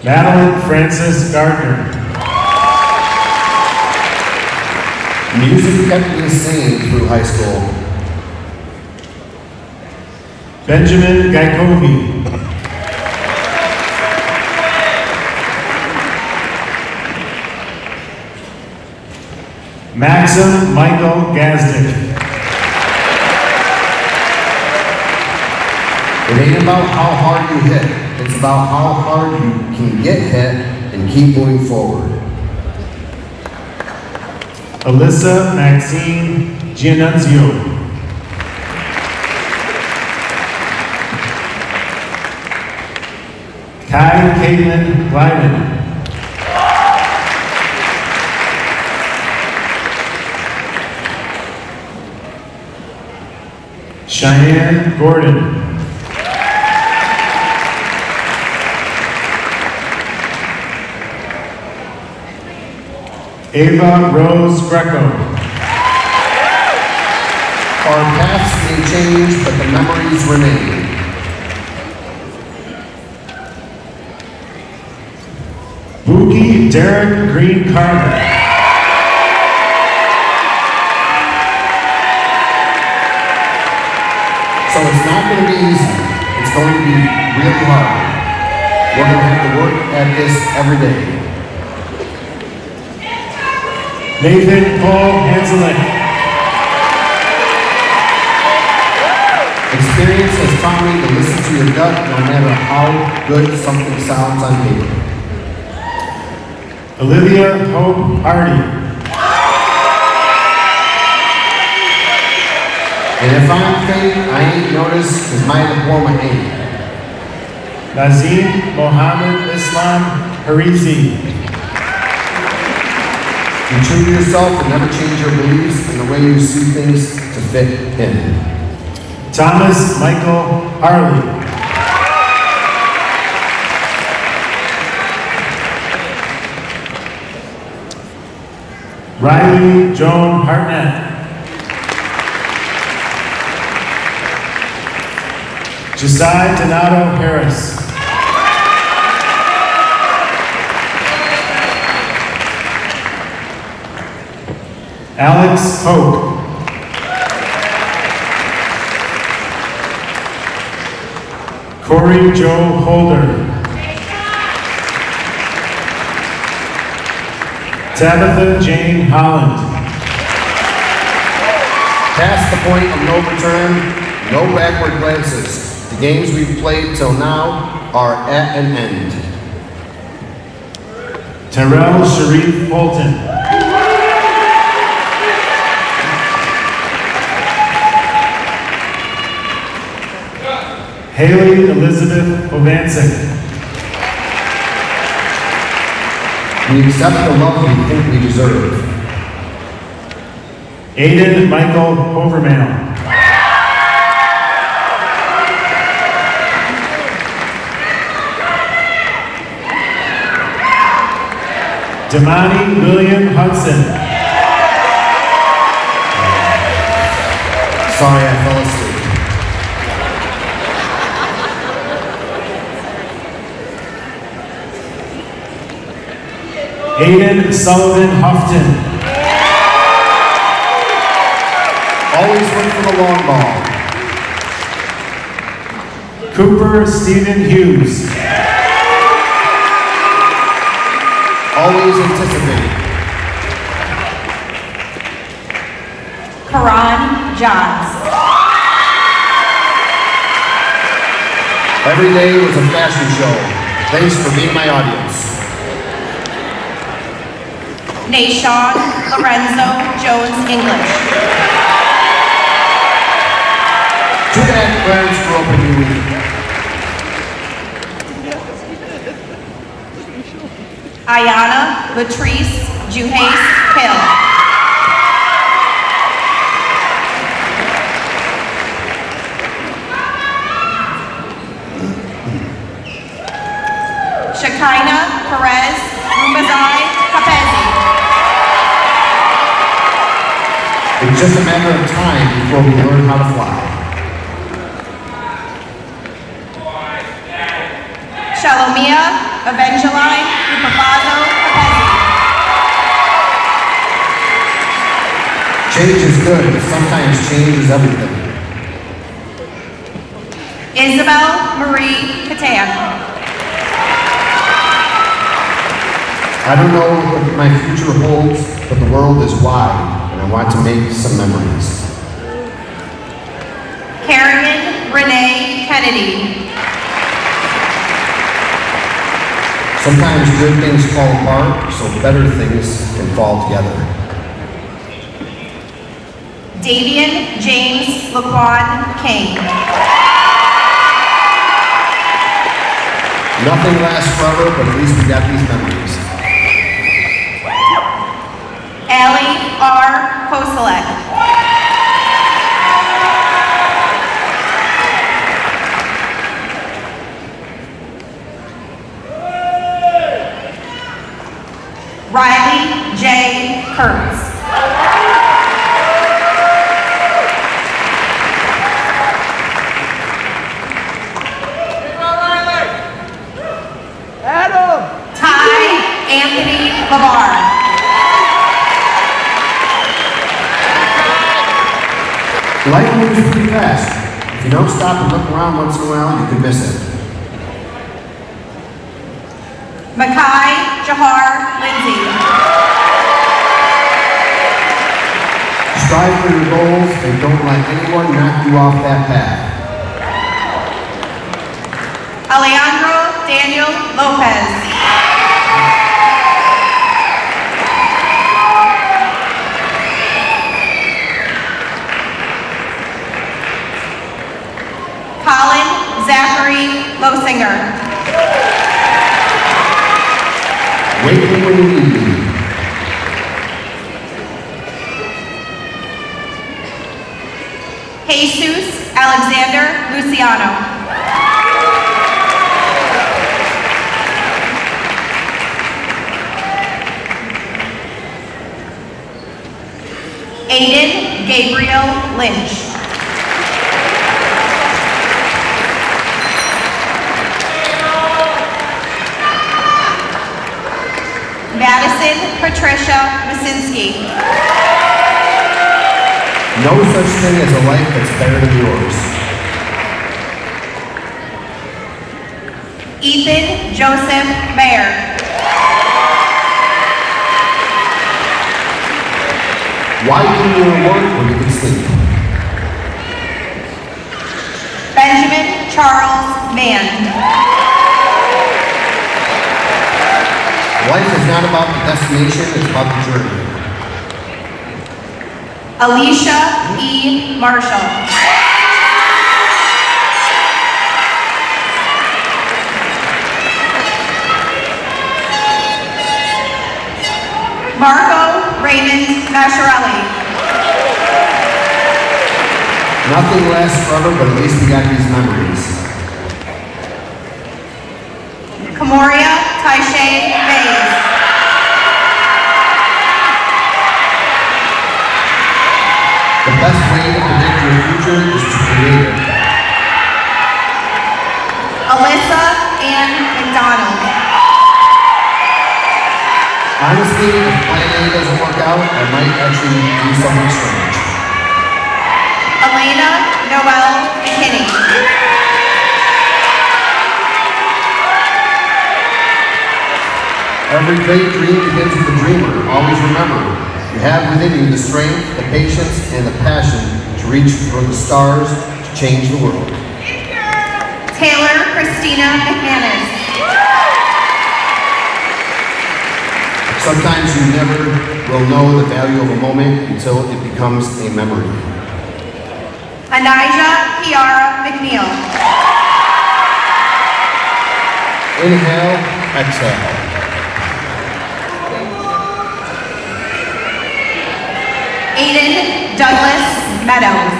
Madeline Frances Gardner. Music kept me sane through high school. Benjamin Gaikovi. Maxim Michael Gazdick. It ain't about how hard you hit, it's about how hard you can get hit and and keep moving forward. Alyssa Maxine Giannunzio. Kai Caitlin Glyden. Cheyenne Gordon. Ava Rose Greco. Our paths may change, but the memories remain. Buki Derek Green Carter. So it's not going to be easy. It's going to be really hard. We're going to have to work at this every day. Nathan Cole Hanselik. Experience has taught me to listen to your gut no matter how good something sounds on paper. Olivia Hope Hardy. And if I'm fake, I ain't noticed because my diploma ain't. Nazim Mohammed Islam Harizi. Be true to yourself and never change your beliefs and the way you see things to fit in. Thomas Michael Harley. Riley Joan Hartnett. Josiah Donato Harris. Alex Hope. Corey Joe Holder. Tabitha Jane Holland. Past the point of no return, no backward glances. The games we've played till now are at an end. Terrell Sharif Bolton. Haley Elizabeth Ovansik. We accept the love we think we deserve. Aiden Michael Overman. Damani William Hudson. Sorry, I fell asleep. Aiden Sullivan Houghton. Always went for the long ball. Cooper Stephen Hughes. Always anticipate. Karan Johns. Every day was a fashion show. Thanks for being my audience. Nashawn Lorenzo Jones English. Two bad friends grew up in New Week. Ayana Latrice Juhace Hill. Shekinah Perez Rumazai Capezi. It's just a matter of time before we learn how to fly. Shalomia Evangeline Upafazo Capezi. Change is good, but sometimes change is everything. Isabel Marie Catan. I don't know what my future holds, but the world is wide, and I want to make some memories. Kerrigan Renee Kennedy. Sometimes good things fall apart, so better things can fall together. Davian James Laquan King. Nothing lasts forever, but at least we got these memories. Allie R. Koselek. Riley J. Kurtz. Ty Anthony Lavar. Life moves pretty fast. If you don't stop and look around once in a while, you could miss it. Makai Jahar Lindsay. Strive for your goals and don't let anyone knock you off that path. Alejandro Daniel Lopez. Colin Zachary Losinger. Wait when you need me. Jesus Alexander Luciano. Aiden Gabriel Lynch. Madison Patricia Masinski. No such thing as a life that's better than yours. Ethan Joseph Mayer. Why do your work when you can sleep? Benjamin Charles Mann. Life is not about the destination, it's about the journey. Alicia E. Marshall. Marco Raymond Mascherelli. Nothing lasts forever, but at least we got these memories. Kamoria Taishe Mays. The best way to predict your future is to create it. Alyssa Ann McDonald. Honestly, if plan A doesn't work out, I might actually do something strange. Elena Noel McKinney. Every great dream begins with a dreamer. Always remember, you have within you the strength, the patience, and the passion to reach for the stars to change the world. Taylor Christina McManus. Sometimes you never will know the value of a moment until it becomes a memory. Anijah Kiara McNeil. Inhale, exhale. Aiden Douglas Meadows.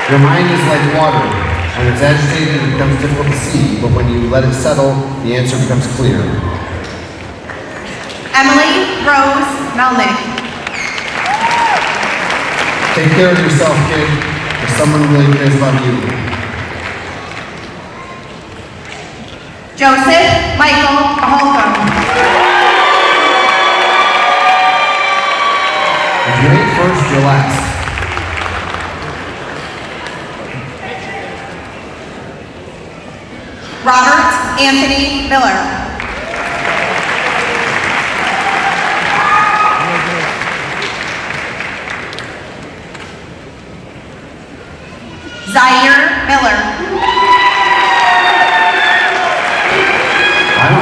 Your mind is like water. When it's agitated, it becomes difficult to see, but when you let it settle, the answer becomes clear. Emily Rose Melnick. Take care of yourself, kid, if someone really cares about you. Joseph Michael Holcomb. If you ain't first, you're last. Robert Anthony Miller. Zaire Miller.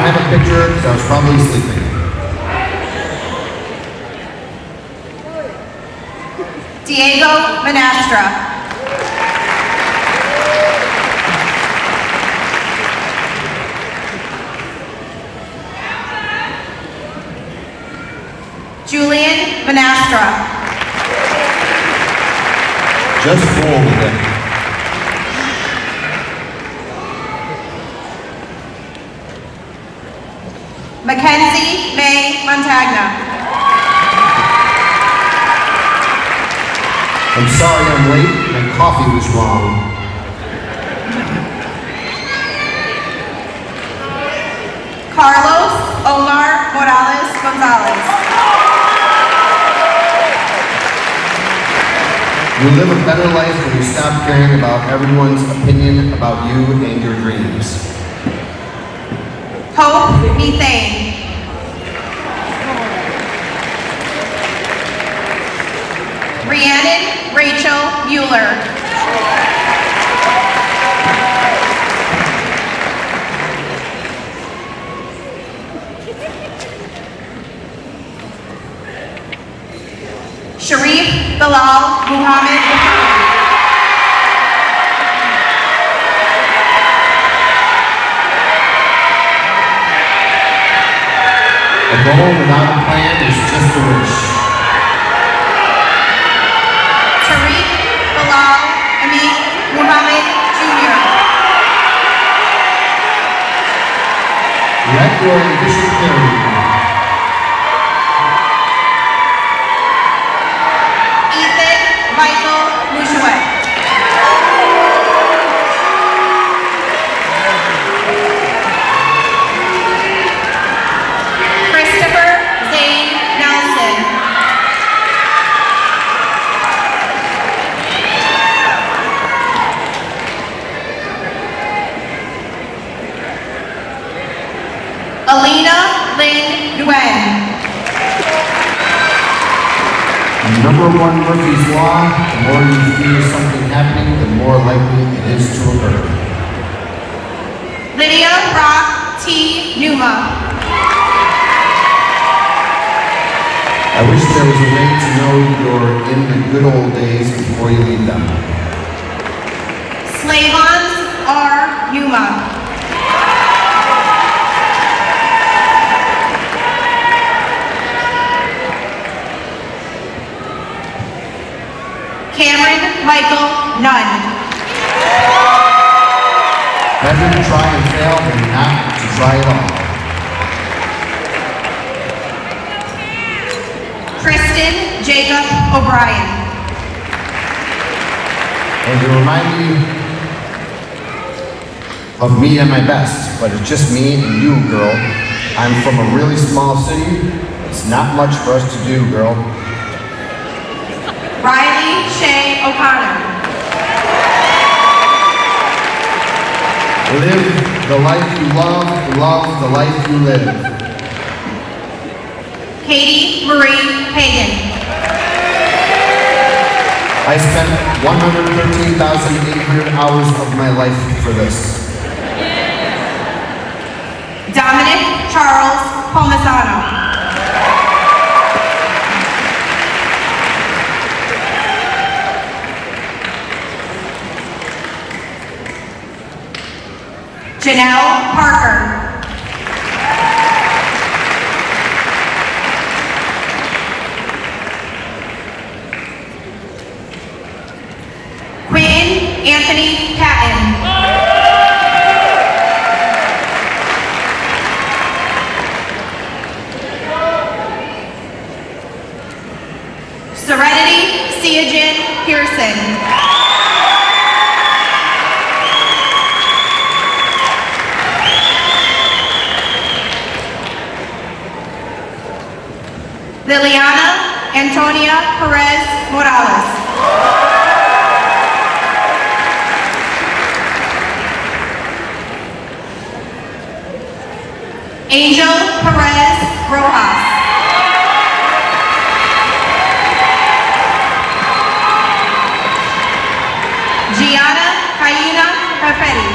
have a picture because I was probably sleeping. Diego Manastra. Julian Manastra. Just roll with it. Mackenzie May Montagna. I'm sorry I'm late. My coffee was wrong. Carlos Omar Morales Gonzalez. You live a better life when you stop caring about everyone's opinion about you and your dreams. Hope Methane. Rhiannon Rachel Mueller. Sharif Bilal Muhammad. A goal without a plan is just a wish. Tariq Bilal Amit Muhammad Jr. Let your ambition carry you. Ethan Michael Mouchouet. Christopher Zane Nelson. Alina Lynn Nguyen. Number one Murphy's Law, the more you fear something happening, the more likely it is to occur. Lydia Rock T. Numa. I wish there was a way to know you're in the good old days before you leave them. Slavons R. Yuma. Cameron Michael Nunn. Better to try and fail than not to try at all. Kristen Jacob O'Brien. And you remind me of me at my best, but it's just me and you, girl. I'm from a really small city. It's not much for us to do, girl. Riley Shea O'Connor. Live the life you love, love the life you live. Katie Marie Hagan. I spent 113,800 hours of my life for this. Dominic Charles Palmisano. Janelle Parker. Quentin Anthony Patton. Serenity Siagen Pearson. Liliana Antonia Perez Morales. Angel Perez Rojas. Gianna Kaina Perfetti.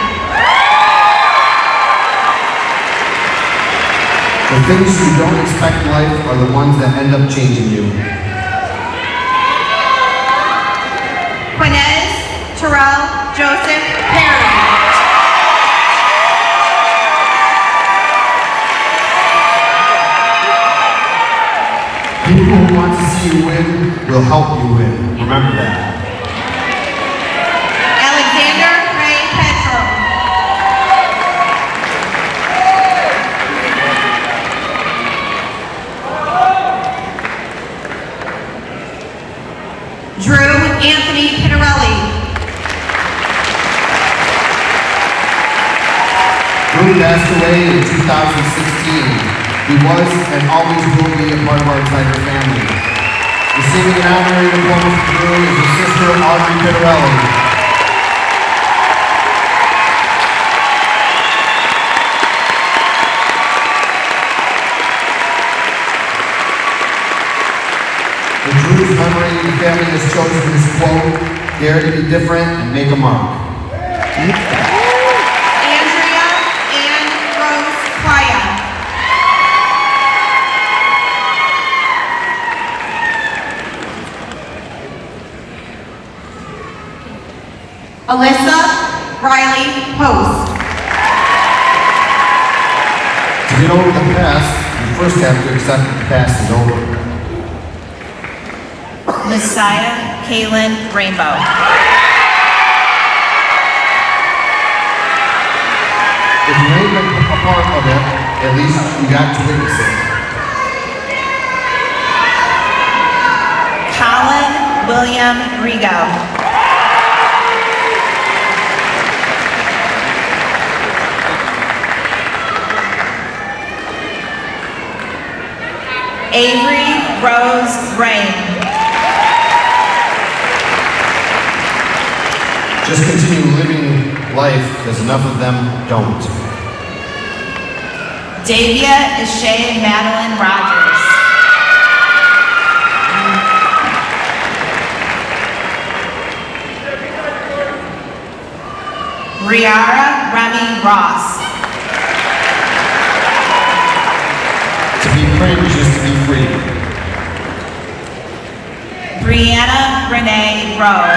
things you don't expect in life are the ones that end up changing you. Quinez Terrell Joseph Perry. People who want to see you win will help you win. Remember that. Alexander Ray Petro. Drew Anthony Pinarelli. Drew passed away in 2016. He was and always will be a part of our Tiger family. Receiving an honorary diploma from Drew is his sister, Audrey Pinarelli. In Drew's memory, the family has chosen this quote, "Dare to be different and make a mark." Andrea Ann Rose Playa. Alyssa Riley Post. To get over the past, you first have to accept that the past is over. Messiah Kaylin Rainbow. If you ain't been a part of it, at least you got to witness it. Colin William Rigo. Avery Rose Rain. Just continue living life because enough of them don't. Davia Ishay Madeline Rogers. Riara Remy Ross. To be cringe is to be free. Brianna Renee Rowe.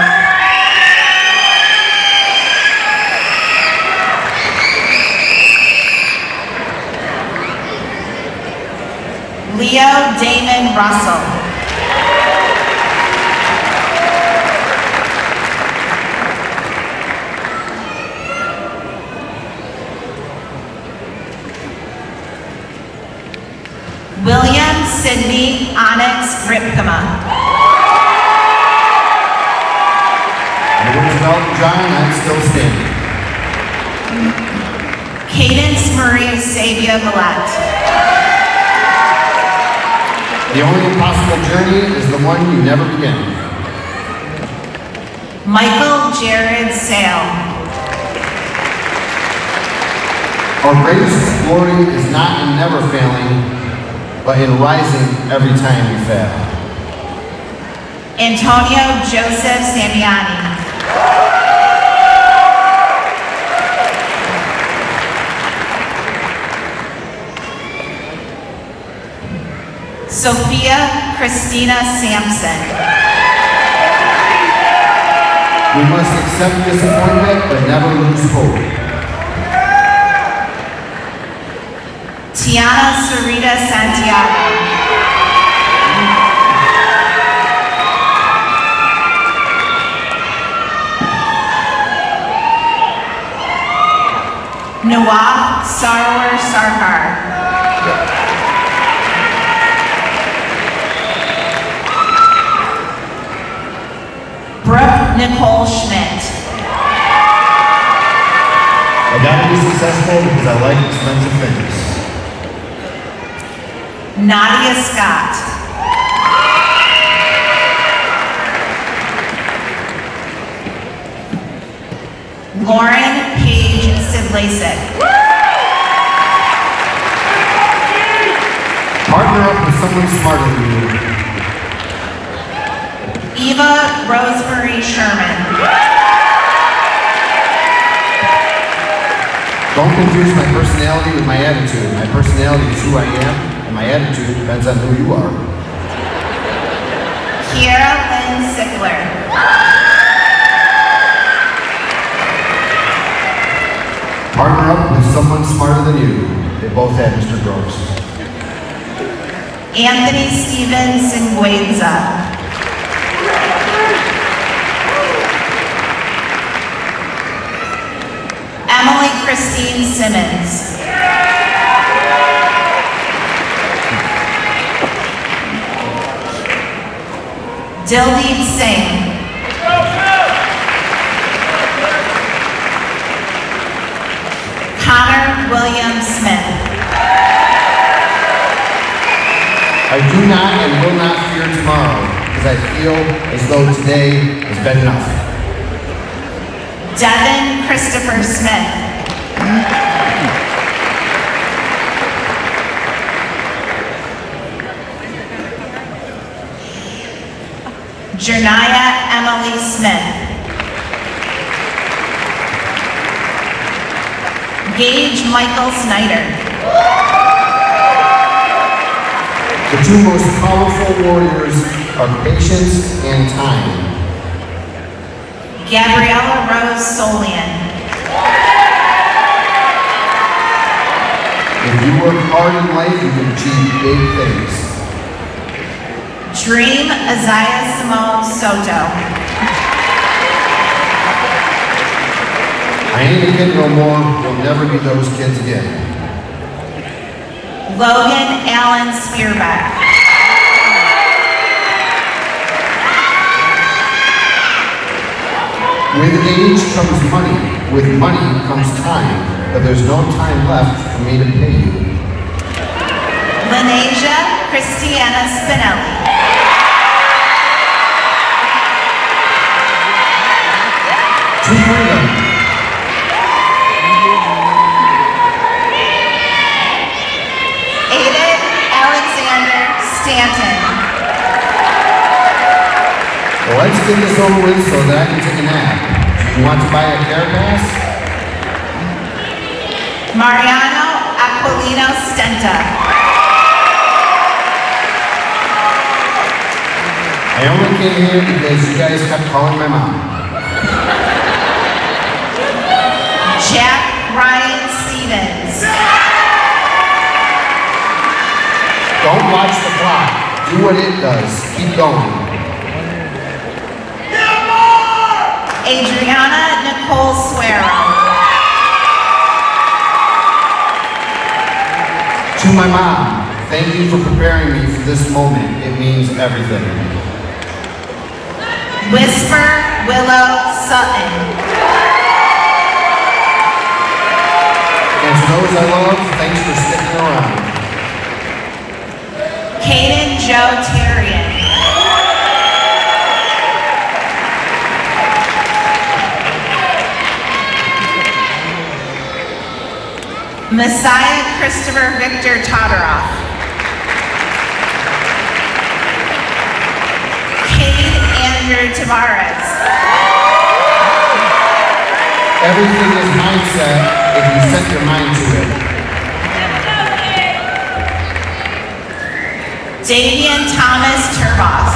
Leo Damon Russell. William Sidney Onyx Ripkema. And it was about John, I'm still standing. Cadence Marie Sabia Millette. The only impossible journey is the one you never begin. Michael Jared Sale. Our greatest glory is not in never failing, but in rising every time you fail. Antonio Joseph Samiani. Sophia Christina Sampson. We must accept disappointment, but never lose hope. Tiana Sarita Santiago. Nawaf Sarwar Sarkar. Brooke Nicole Schmidt. I gotta be successful because I like expensive things. Nadia Scott. Lauren Page Sidlasek. Partner up with someone smarter than you. Eva Rosemary Sherman. Go Don't confuse my personality with my attitude. My personality is who I am, and my attitude depends on who you are. Kiera Lynn Sickler. Partner up with someone smarter than you. They both had Mr. Groves. Anthony Steven Singüenza. Emily Christine Simmons. Dildeep Singh. Connor William Smith. I do not and will not fear tomorrow, because I feel as though today has been enough. Devin Christopher Smith. Jernaya Emily Smith. Gage Michael Snyder. The two most powerful warriors are patience and time. Gabriella Rose Solian. If you work hard in life, you can achieve big things. Dream Isaiah Simone Soto. I ain't a kid no more. We'll never be those kids again. Logan Allen Spearbeck. With age comes money. With money comes time. But there's no time left for me to pay you. Lenasia Christiana Spinelli. To freedom. Aiden Alexander Stanton. Well, let's get this over with so that I can take a nap. Do you want to buy a care pass? Mariano Aquilino Stenta. I only came here because you guys kept calling my mom. Jack Ryan Stevens. Don't watch the clock. Do what it does. Keep going. Adriana Nicole Suero. To my mom, thank you for preparing me for this moment. It means everything. Whisper Willow Sutton. And to those I love, thanks for sticking around. Caden Joe Terrian. Messiah Christopher Victor Todoroff. Cade Andrew Tavares. Everything is mindset if you set your mind to it. Damian Thomas Turbos.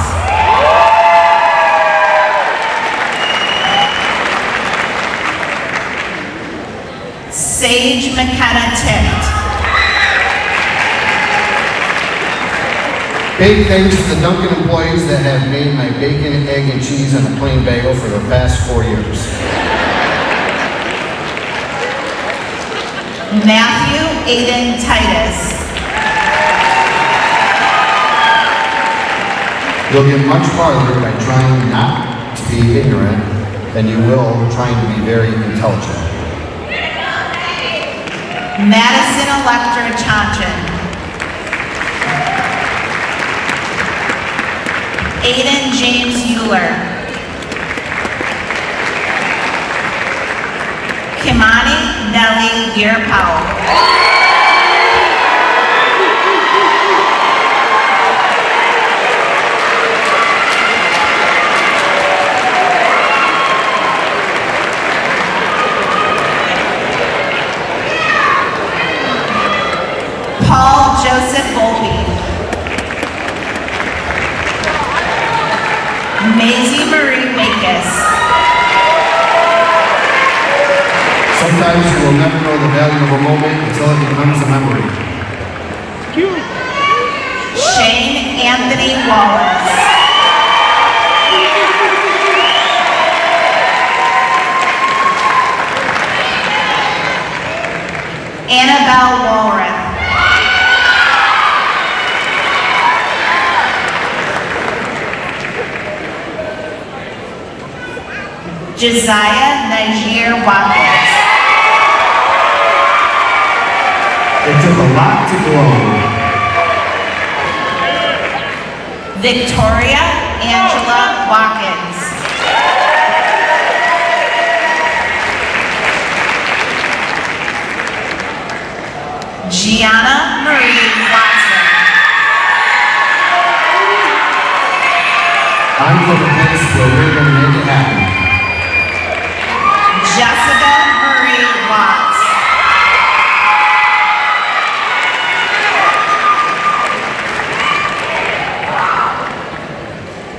Sage McKenna Tift. Big thanks to the Dunkin' employees that have made my bacon, egg, and cheese on a plain bagel for the past 4 years. Matthew Aiden Titus. You'll get much farther by trying not to be ignorant than you will trying to be very intelligent. Madison Electra Chanchin. Aiden James Euler. Kimani Nelly Veer-Powell. Joseph Volpe. Maisie Marie Wakis. Sometimes you will never know the value of a moment until it becomes a memory. Shane Anthony Wallace. Annabelle Walrath. Josiah Najir Watkins. It took a lot to glow. Victoria Angela Watkins. Gianna Marie Watson. I'm from a place where we're going to make it happen. Jessica Marie Watts.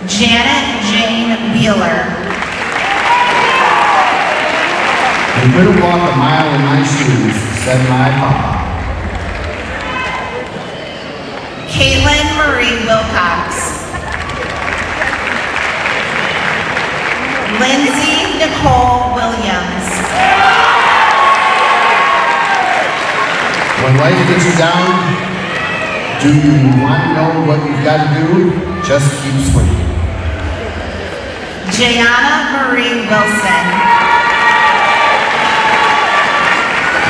Janet Jane Wheeler. You couldn't walk a mile in my shoes, said my papa. Caitlin Marie Wilcox. Lindsay Nicole Williams. When life gets you down, do you want to know what you've got to do? Just keep swinging. Jayana Marie Wilson.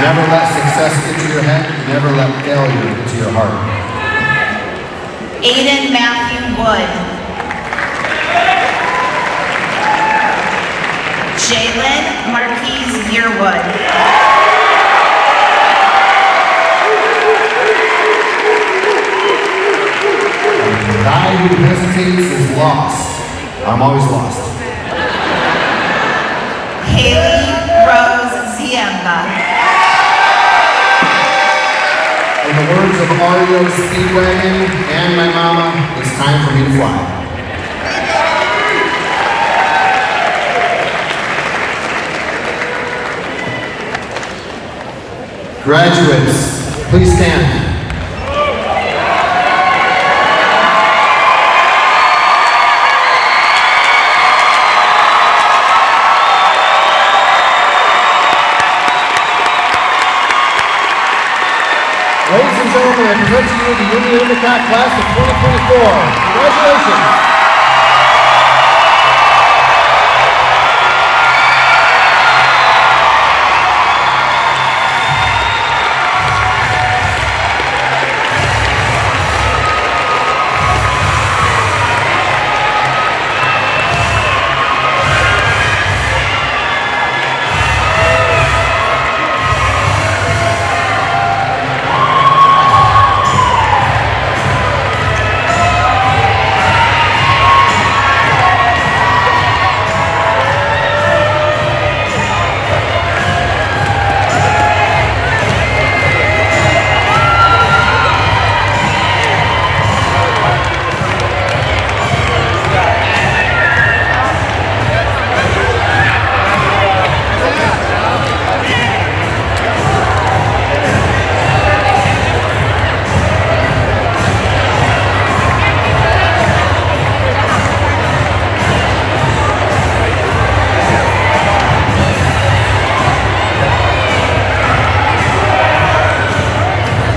Never let success get to your head. Never let failure get to your heart. Aiden Matthew Wood. Jalen Marquise Yearwood. The guy who hesitates is lost. I'm always lost. Haley Rose Ziemba. In the words of REO Speedwagon and my mama, it's time for me to fly. Graduates, please stand. Ladies and gentlemen, I present to you the Union-Endicott class of 2024. Congratulations.